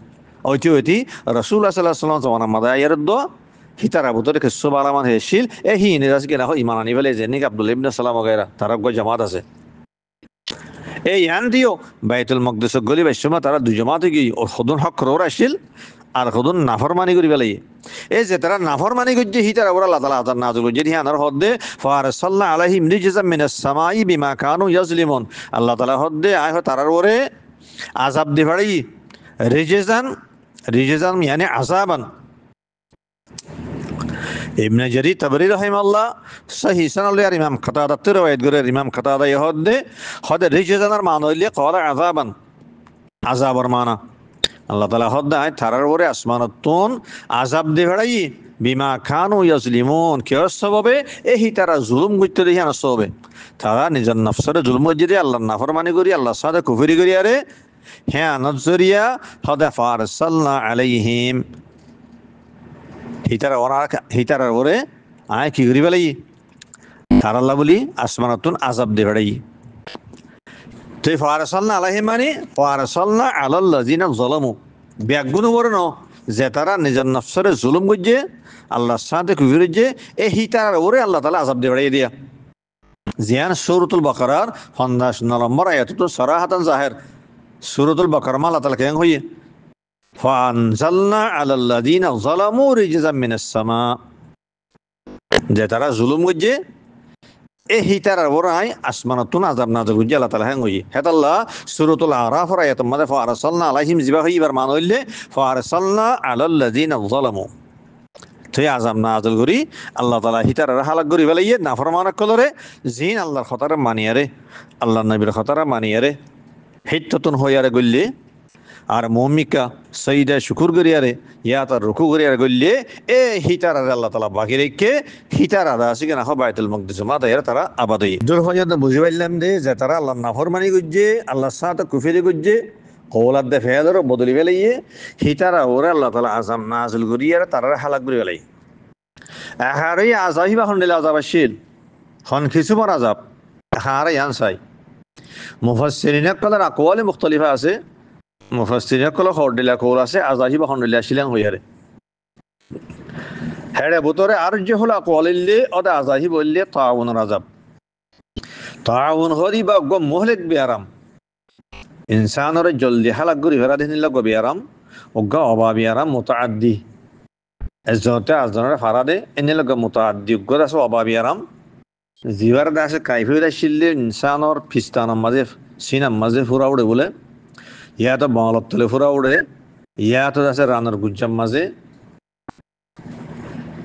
ঐতি ঐতি রাসূলুল্লাহ সাল্লাল্লাহু আলাইহি ওয়াসাল্লাম জমানার মাঝে আয়ার দ হিতারার ভিতরে কিছু বালা মানুষ আসিল এ হি নিরাজ কি না হয় ইমান আনি ফেলে যেনি আব্দুল্লাহ ইবনে সালাম ওগায়রা তারা গো জামাত আছে এই ইয়ান দিও বাইতুল মকদিস গলি বাইসমা তারা দুই জামাতে গই ও খুদুন হক করে আসিল আর খুদুন নাফরমানি করি বেলাই এই যে তারা নাফরমানি করছে হিতারা ওরা আল্লাহ তাআলা আযাব নাযিল করছে হিয়ানার হদ্দে ফারসালনা আলাইহিম রিজজাম মিনাস সামাই বিমা কানু ইয়াজলিমুন আল্লাহ তাআলা হদ্দে আয় তারার ওরে আযাব দি ফাড়ি রিজজান মানে আযাবান ইবনে জারীর তাবরি রাহিমাহুল্লাহ সহিহ সনদ আর ইমাম কাতাদা riwayat করে ইমাম কাতাদা ইহদে হদে রিজজানার মানে হইলে কওয়া আযাবান আযাবার মানা আল্লাহ তাআলা হদে আয় তারার ওরে আসমানাতুন আযাব দি ফাড়ি বিমা কানু ইয়াজলিমুন কিয় সববে এই তারা জুলুম করতে দেয়া না সববে তারা নিজের নফসের জুলুম করে আল্লাহর নাফরমানি করি আল্লাহর সাথে কুফরি করি আরে হ্যাঁ নজরিয়া হদে ফারসালনা আলাইহিম হিতারার ওরে আয় কি করি বেলাই তার আল্লাহ বলি আসমানাতুন আযাব দে বেড়াই তুই ফারসালনা আলাইহিম মানে ফারসালনা আলাল্লাযিনা যালামু ব্যাগুন বর্ণ যে তারা নিজের নফসের জুলুম করছে আল্লাহর সাথে কুফরি করছে এই হিতারার ওরে আল্লাহ তাআলা আযাব দে বেড়াই দিয়া জিয়ান সূরাতুল বাকারার 59 নম্বর আয়াত তো সরাহাতান জাহির সূরাতুল বাকারা আল্লাহ তাআলা কেন হইয়ে ফানজালনা আলাল্লাযিনা যালামু রিজজাম মিনাস সামা যে তারা জুলুম করছে এ হিতার ওরাই আসমানাতুন আযাব নাযিল করছে আল্লাহ তাআলা হই হেতাল্লাহ সূরাতুল আরাফ আয়াতুল মাদে ফারসালনা আলাইহিম জিবাহি ইবার মান হইলে ফারসালনা আলাল্লাযিনা যালামু তুই আযাব নাযিল করি আল্লাহ তাআলা হিতার হালাক করি বলাইয়ে নাফরমান কলরে জিন আল্লাহর খতারে মানিয়ারে আল্লাহর নবীর খতারে মানিয়ারে হিত্ততুন হইয়ারে গল্লে আর মৌমিকা সঈদা শুকুর করিয়ারে ইয়া তার রুকু করিয়ারে গল্লে এ হিতার আল্লাহ তালা বাকি রেখে হিতার আদা আছে কিনা বাইতুল মকদিস মাদায়ার তারা আবাদই দূর হয়ে বুঝে পাইলাম দে যে তারা আল্লাহ নাফরমানি করছে আল্লাহর সাথে কুফিরি করছে কৌলার দে ফেয়াদের বদলি বেলাইয়ে হিতারা ওরে আল্লাহ তালা আজাম নাজুল করিয়ারে তারা হালাক করে বেলাই এহারই আজাবি বা হন্ডিল আজাব আসিল হন খিসুমর আজাব এহারে আনসাই মুফাসসিরিনে কলার আকওয়ালে মুখতালিফা আছে মুফাসসিরিনে কলার হরডিলা কৌল আছে আজাবি বা হন্ডিল আসিলেন হইয়ারে হেড়ে বুতরে আর যে হলো আকওয়ালিল্লে ওদে আজাবি বললে তাউনের আজাব তাউন হরি বা গো মুহলিক বিয়ারাম ইনসানরে জলদি হালাক করি ফেরা দিন গো বিয়ারাম ওগা অবাবি আরাম মুতাআদ্দি এজতে আজনের ফারাদে এনে লগে মুতাআদ্দি গো দাস অবাবি আরাম জিবার দাসে কাইফিরা শিল্লে ইনসানর ফিস্তানের মাঝে সিনার মাঝে ফুরা উড়ে বলে ইয়া তো বাংলার তলে ফুরা উড়ে ইয়া তো দাসে রানার গুজ্জাম মাঝে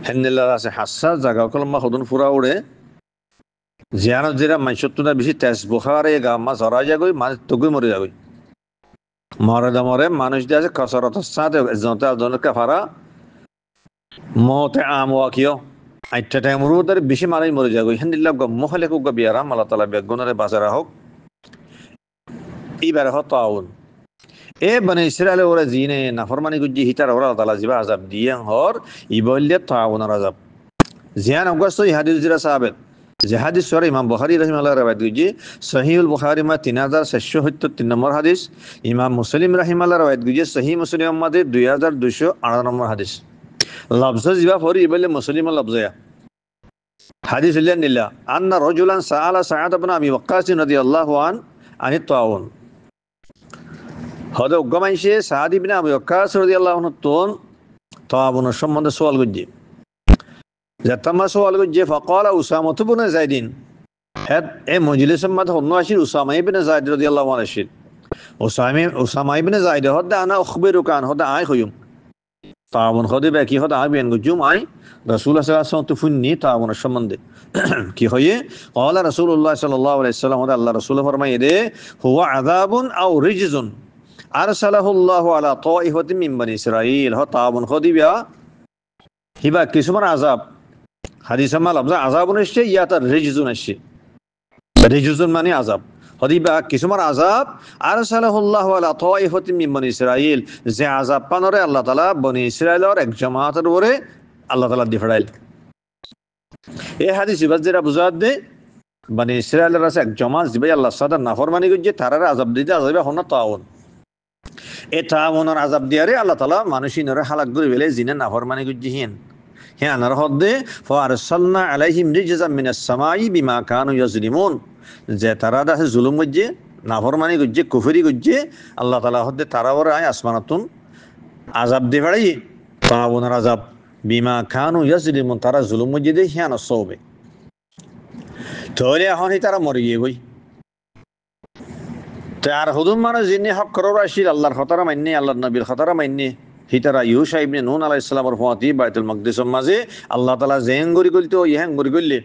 হেন্দিল্লা দাসে হাসা জাগা কলমা হদুন ফুরা উড়ে জিয়ানত যেটা মাইসত্তুনা বেশি তেজ বোখারে গামা জরা যাগই মানুষ তগুই মরে যাগই মরে মরে মানুষ দিয়ে আছে কসরত সাথে জনতা আজনের কাফারা মতে আম ওয়াকিও আইটা টাইম রুদার বেশি মারাই মরে যাগই হেন্দিল্লা গম মহলে কুগ বিয়ারাম আল্লাহ তাআলা বেগুনরে বাজারা হোক ইবার হতো আউন এ বনে ইসরায়েল ওরা জিনে নাফরমানি গুজি হিতার ওরা আল্লাহ তাআলা জিবা আযাব দিয়েন হর ইবল্লে তাউনের আযাব জিয়ান অগস্ত হাদিস জিরা সাহাবেত যে হাদিস সরে ইমাম বুখারী রাহিমাহুল্লাহ রাওয়ায়াত গুজি সহিহুল বুখারী মা 3473 নম্বর হাদিস ইমাম মুসলিম রাহিমাহুল্লাহ রাওয়ায়াত গুজি সহিহ মুসলিম মধ্যে 2208 নম্বর হাদিস লফজ জিবা ফরি ইবলে মুসলিম লফজয়া হাদিস লিল্লা আন্না রাজুলান সাআলা সাআদ ইবনে আবি ওয়াক্কাস রাদিয়াল্লাহু আনি তাউন হদে গমাইছে সাআদ ইবনে আবি ওয়াক্কাস রাদিয়াল্লাহু আনহু তাউনের সম্বন্ধে সওয়াল গুজি জাতামা সওয়াল গুজি ফাকালা উসামা ইবনে যায়েদিন হেড এ মজলিসের মধ্যে অন্য আসিল উসামা ইবনে যায়েদ রাদিয়াল্লাহু আনহু আসিল উসামা ইবনে যায়েদ হদে আনা উখবিরুকা আন হদে আই হইম তাউন হদে বাকি হদে আই বেন গুজুম আই রাসূলুল্লাহ সাল্লাল্লাহু আলাইহি ওয়াসাল্লাম তুফুন্নি তাউনের সম্বন্ধে কি হয়ে ক্বালা রাসূলুল্লাহ সাল্লাল্লাহু আলাইহি ওয়াসাল্লাম হদে আল্লাহ রাসূল ফরমায়ে দে হুয়া আযাবুন আও রিজজুন আরসালাহুল্লাহু আলা তাইফাতিন মিন বনি ইসরাঈল হ তাউন হদিবা হিবা কিসমর আযাব হাদিসে মা লফজ আযাবুন আসছে ইয়া তার রিজজুন আসছে রিজজুন মানে আযাব হদিবা কিসমর আযাব আরসালাহুল্লাহু আলা তাইফাতিন মিন বনি ইসরাঈল যে আযাব পানরে আল্লাহ তাআলা বনি ইসরাঈলের এক জামাতের উপরে আল্লাহ তাআলা দি ফড়াইল এই হাদিস বাজরা বুঝাত দে বনি ইসরাঈলের আছে এক জামাত জিবাই আল্লাহ সাদা নাফরমানি করছে তারারে আযাব দিতে আযাবে হন তাউন এ তাউনের আযাব দিয়ারে আল্লাহ তাআলা মানুষিনরে হালাক করে বেলে জিনে নাফরমানি করছে হিন হ্যাঁ আনার হদ্দে ফারসালনা আলাইহিম রিজজাম মিনাস সামাই বিমা কানু ইয়াজলিমুন যে তারা দাসে জুলুম করছে নাফরমানি করছে কুফরি করছে আল্লাহ তাআলা হদ্দে তারা ওর আয় আসমানাতুন আযাব দি ফড়াই তাউনের আযাব বিমা কানু ইয়াজলিমুন তারা জুলুম করছে দে হ্যাঁ নসবে তোরে এখন তারা মরে গিয়ে গই তার হুদুম মানে জিনে হক করর আসিল আল্লাহর খতরা মাননি আল্লাহর নবীর খতরা মাননি হিতারা ইউসা ইবনে নুন আলাইহিস সালামের ফাতি বাইতুল মাকদিসের মাঝে আল্লাহ তাআলা জেন গরি গলতো ইহান গরি গললে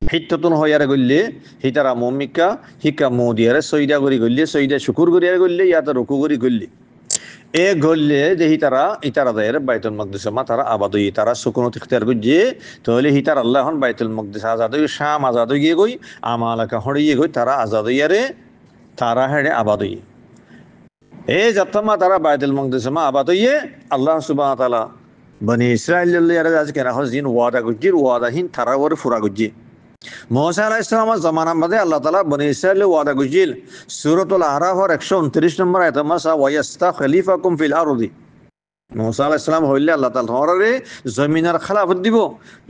হিত্ততুন হইয়ারে গললে হিতারা মুমিকা হিকা মোদিয়ারে সইদা গরি গললে সইদা শুকুর গরিয়ারে গললে ইয়াতা রুকু গরি গললে এ গললে যে হিতারা ইতারা দায়ের বাইতুল মাকদিসের মা তারা আবাদ হই তারা সুকুনত ইখতিয়ার গজে তাহলে হিতার আল্লাহ হন বাইতুল মাকদিস আজাদ হই শাম আজাদ হই গই আমালাকা হড়িয়ে গই তারা আজাদ হইয়ারে তারা হেড়ে আবাদ হই এ যতমা তারা বাইতুল মাকদিস মা আবাদ হইয়ে আল্লাহ সুবহানাহু ওয়া তাআলা বনি ইসরাঈল এর আজকে রাহ জিন ওয়াদা গজির ওয়াদাহীন তারা ওর ফুরা গজি মুসা আলাইহিস সালামের জামানার মধ্যে আল্লাহ তাআলা বনি ইসরাঈল ওয়াদা গজিল সূরাতুল আরাফ 129 নম্বর আয়াত মাসা ওয়ায়াস্তা খলিফাকুম ফিল আরদি মুসা আলাইহিস সালাম হইলে আল্লাহ তাআলা তোমারে জমিনের খেলাফত দিব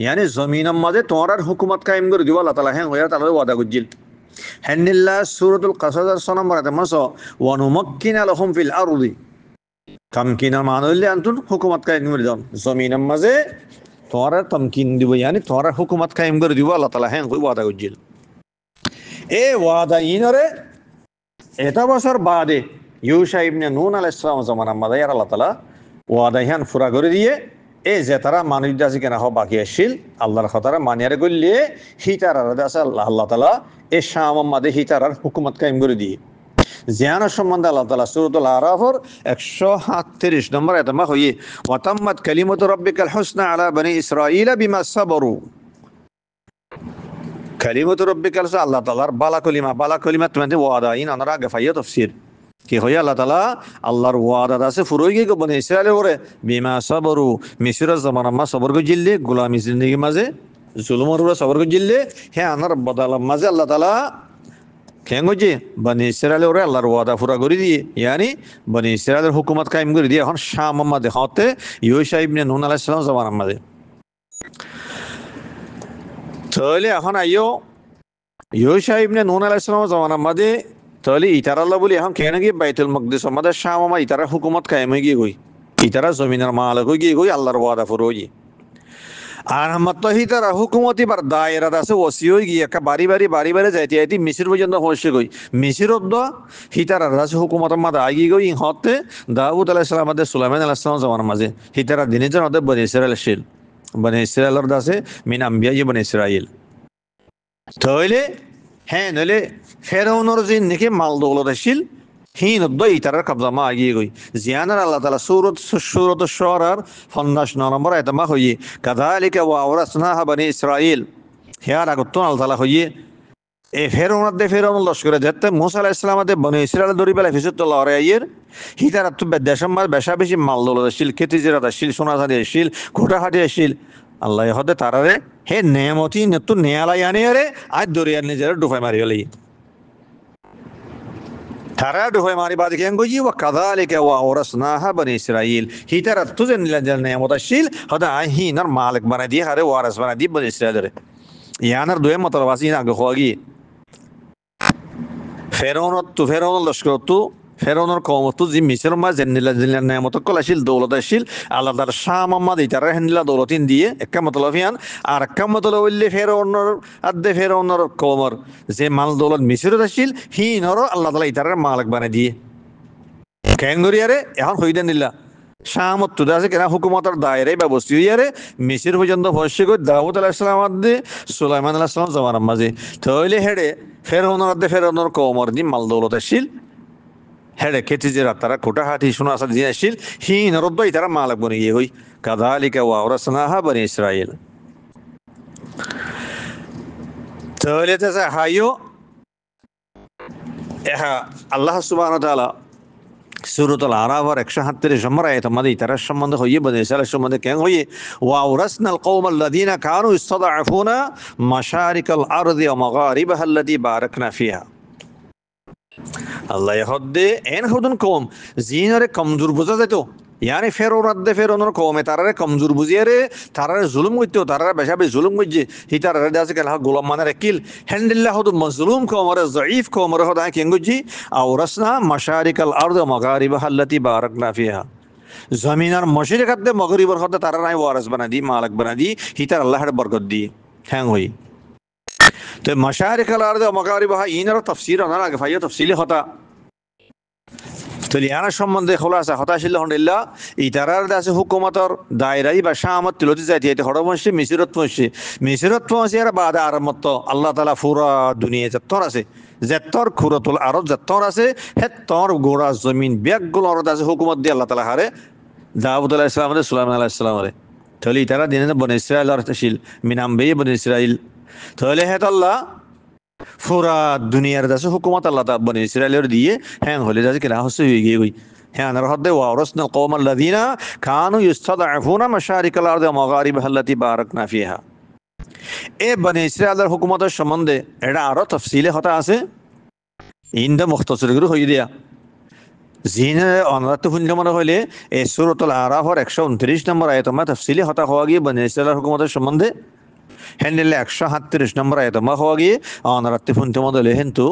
ইয়ানি জমিনের মধ্যে তোমার হুকুমত কায়েম করে দিব আল্লাহ তাআলা হ্যাঁ ওয়া তাআলা ওয়াদা গজিল হেন্দিল্লা সূরাতুল কাসাস নম্বর আয়াত মাসা ওয়া নুমাক্কিনা লাহুম ফিল আরদি তামকিনা মানে হইলে আনতুন হুকুমত কায়েম করে দাও জমিনের মাঝে তোমার তমকিন দিব ইয়ানি তোমার হুকুমত কায়েম করে দিব আল্লাহ তাআলা হ্যাঁ কই ওয়াদা করছিল এ ওয়াদা ইনরে এটা বছর বাদে ইউশা ইবনে নুন আলাইহিস সালাম জামানা মাদায় আল্লাহ তাআলা ওয়াদা হ্যান পুরা করে দিয়ে এ যে তারা মানুষ আছে কেনা হ বাকি আসছিল আল্লাহর কথারা মানিয়ারে করলে হিতার আছে আল্লাহ তাআলা এ শাম মাদে হিতার হুকুমত কায়েম করে দিয়ে জিয়ানের সম্বন্ধে আল্লাহ তাআলা সূরাতুল আরাফের 137 নম্বর আয়াতে মা হইয়ে ওয়াতাম্মাত কালিমাতু রাব্বিকাল হুসনা আলা বনি ইসরাঈলা বিমা সাবারু কালিমাতু রাব্বিকাল আল্লাহ তাআলার বালা কলিমা তোমাদের ওয়াদা ইন আনারা গাফাইয়া তাফসীর কি হইয়া আল্লাহ তাআলা আল্লাহর ওয়াদা আছে ফুরোই গিয়ে বনি ইসরাঈলের ওরে বিমা সাবারু মিসরের জামানা মা সবর গজিল্লে গোলামি জিন্দেগি মাঝে জুলুমের উপরে সবর গজিল্লে হ্যাঁ আনার বদলার মাঝে আল্লাহ তাআলা কেন যে বনি ইসরায়েলের ওরে আল্লাহর ওয়াদা পুরা করে দিয়ে ইয়ানি বনি ইসরায়েলের হুকুমত কায়েম করে দিয়ে এখন শাম মাদে হতে ইউশা ইবনে নুন আলাইহিস সালাম জামানা মাঝে তাহলে এখন আইও ইউশা ইবনে নুন আলাইহিস সালাম জামানা মাঝে তাহলে ইতারা আল্লাহ বলি এখন কেন গিয়ে বাইতুল মাকদিস আমাদের শাম মা ইতারা হুকুমত কায়েম হয়ে গিয়ে গই ইতারা জমিনের মালিক হয়ে গিয়ে গই আল্লাহর ওয়াদা পুরো হয়ে আর আমার তো হিতারা হুকুমতি বার দায়রা আছে ওসি হয়ে গিয়ে একটা বাড়ি যাইতে যাইতে মিশর পর্যন্ত পৌঁছে গই মিশরত হিতারা আছে হুকুমতের মাঝে আগিয়ে গই হতে দাউদ আলাইহিস সালাম আমাদের সুলাইমান আলাইহিস সালাম জামানার মাঝে হিতারা দিনের জন্য ওদের বনি ইসরায়েল ছিল বনি ইসরায়েলের দাসে মিন আম্বিয়া বনি ইসরায়েল তাহলে হ্যাঁ নইলে ফেরাউনের যে নাকি মাল দৌলত আসছিল হিন ইতারার কবজা মা আগিয়ে গই জিয়ানার আল্লাহ তাআলা সূরাত আশ-শুআরার 59 নম্বর আয়াতে মা হইয়ে কাযালিকা ওয়া আওরাসনাহা বনি ইসরাঈল হিয়ার আগত আল্লাহ তাআলা হইয়ে এ ফেরাউন লস্করে যেতে মুসা আলাইহিস সালাম দে বনি ইসরাঈল দরি বেলা ফিসুতুল্লাহ আলাইহির হিতারা তো দেশের মাঝ বেশা বেশি মাল দৌলত আসছিল খেতি জিরাত আসছিল সোনা চাঁদি আসছিল ঘোটাহাটি আসছিল আল্লাহ হদে তারারে হে নেমতি নেতু নেয়ালাই আনে আরে আজ দরিয়ার নিজের ডুফাই মারি হলি তারা ডুফাই মারি বাদ কেন গই ওয়া কাযালিকা ওয়া আওরাসনাহা বনি ইসরাঈল হিতারা তুজেন নিলাজের নেমত আসছিল হদে আই হিনার মালিক বানাই দিয়ে হারে ওয়ারাস বানাই দিয়ে বনি ইসরাঈলের ইয়ানার দুয়ে মতলবাসী না গখওয়াগি ফেরাউন লস্কর ফেরাউনের কওমত যে মিসর মা জেনিলা নেমত কলাশিল দৌলত আসিল আল্লাহ তার শাম মাদ ইতারা হেনিলা দৌলতিন দিয়ে একটা মতলবিয়ান আর একটা মতলব হইলে ফেরাউনের কওমর যে মাল দৌলত মিসরত আসিল হিনর আল্লাহ তাআলা ইতারার মালিক বানাই দিয়ে কেন গরিয়ারে এখন হইদা নিলা শামত তুদা আছে কেনা হুকুমতের দায়রাই ব্যবস্থা ইয়ারে মিসর পর্যন্ত পৌঁছে গই দাউদ আলাইহিস সালাম দে সুলাইমান আলাইহিস সালাম জামানার মাঝে তাহলে হেডে ফেরাউনের কওমর দি মাল দৌলত আসিল হেডে খেতে যে তারা খোটাহাটি শোনা আসা দিয়ে আসিল হিন রদ্দ তারা মালিক বনে গিয়ে হই কাযালিকা ওয়া আওরাসনাহা বনি ইসরাঈল তাহলে তাছে হাইও আল্লাহ সুবহানাহু ওয়া তাআলা সূরাতুল আরাফের 137 নম্বর আয়াত মধ্যে তারা সম্বন্ধে হইয়ে বনি ইসরাঈল সম্বন্ধে কেন হইয়ে ওয়া আওরাসনাল কওমাল্লাযীনা কানু ইসতাদআফুনা মাশারিকাল আরদি ওয়া মাগারিবাহা আল্লাতী বারাকনা ফিহা আল্লাহ হদ্দে এন হদুন কম জিনরে কমজোর বোঝা যেত ইয়ানি ফেরাউনের কমে তারারে কমজোর বুঝিয়ে তারারে জুলুম করতো তারারে বেশা বেশি জুলুম করছে হি তারারে দাসে কেলা গোলাম মানে রাখিল হ্যান্ডিল্লাহ হদু মজলুম কমরে জঈফ কমরে হদা কেন গজি আওরাসনা মাশারিকাল আরদ মাগারিবাহা আল্লাতী বারাকনা ফিহা জমিনার মশরিকাত দে মাগরিবর হদে তারারে ওয়ারিস বানা দি মালিক বানা দি হি তার আল্লাহর বরকত দি হ্যাং হই তো মাশারিকাল আরদ মাগারিবাহা ইনার তাফসীর আনার আগে ফাইয়া তাফসীলি হতা তো লিয়ানা সম্বন্ধে খোলাসা হতাশিল আলহামদুলিল্লাহ ইতারার দাসে হুকুমতর দায়রাই বা শামত তিলতি যাইতে যাইতে হরবংশে মিসরত পৌঁছে আর বাদে আরমত আল্লাহ তাআলা পুরা দুনিয়া যত্তর আছে যত্তর খুরাতুল আরব যত্তর আছে হেত্তর গোড়া জমিন ব্যাগগুলোর দাসে হুকুমত দিয়ে আল্লাহ তাআলা হারে দাউদ আলাইহিস সালাম সুলাইমান আলাইহিস সালাম তাহলে ইতারা দিনে বনি ইসরাঈল আর তাশিল মিনাম বে বনি ইসরাঈল তাহলে হেত আল্লাহ পুরা দুনিয়ার দাসে হুকুমত আল্লাহ তাআলা বনি ইসরাঈলের দিয়ে হ্যাঁ হলে যাচ্ছে কেনা হচ্ছে হয়ে গিয়ে গই হ্যাঁ আর হদে ওয়া আওরাসনাল কওমাল্লাযীনা কানু ইসতাদআফুনা মাশারিকাল আরদি ওয়া মাগারিবাহা আল্লাতী বারাকনা ফিহা এ বনি ইসরাঈলের হুকুমতের সম্বন্ধে এটা আরো তাফসীলে হতা আছে ইনদা মুখতাসর করে হই দিয়া জিনে অনারাত ফুল মনে হইলে এই সূরাতুল আরাফের 129 নম্বর আয়াত মা তাফসীলে হতা হওয়া গিয়ে বনি ইসরাঈলের হুকুমতের সম্বন্ধে হেন্ডেলে 137 নম্বর আয়াত মা হওয়া গিয়ে অনারাত ফুনতে মদলে হেন্তু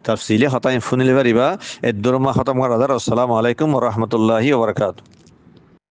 তাফসীলে হতা ফুনিলে পারিবা এর দরমা খতম করা আসসালামু আলাইকুম ওয়া রাহমাতুল্লাহি ওয়া বারাকাতুহু।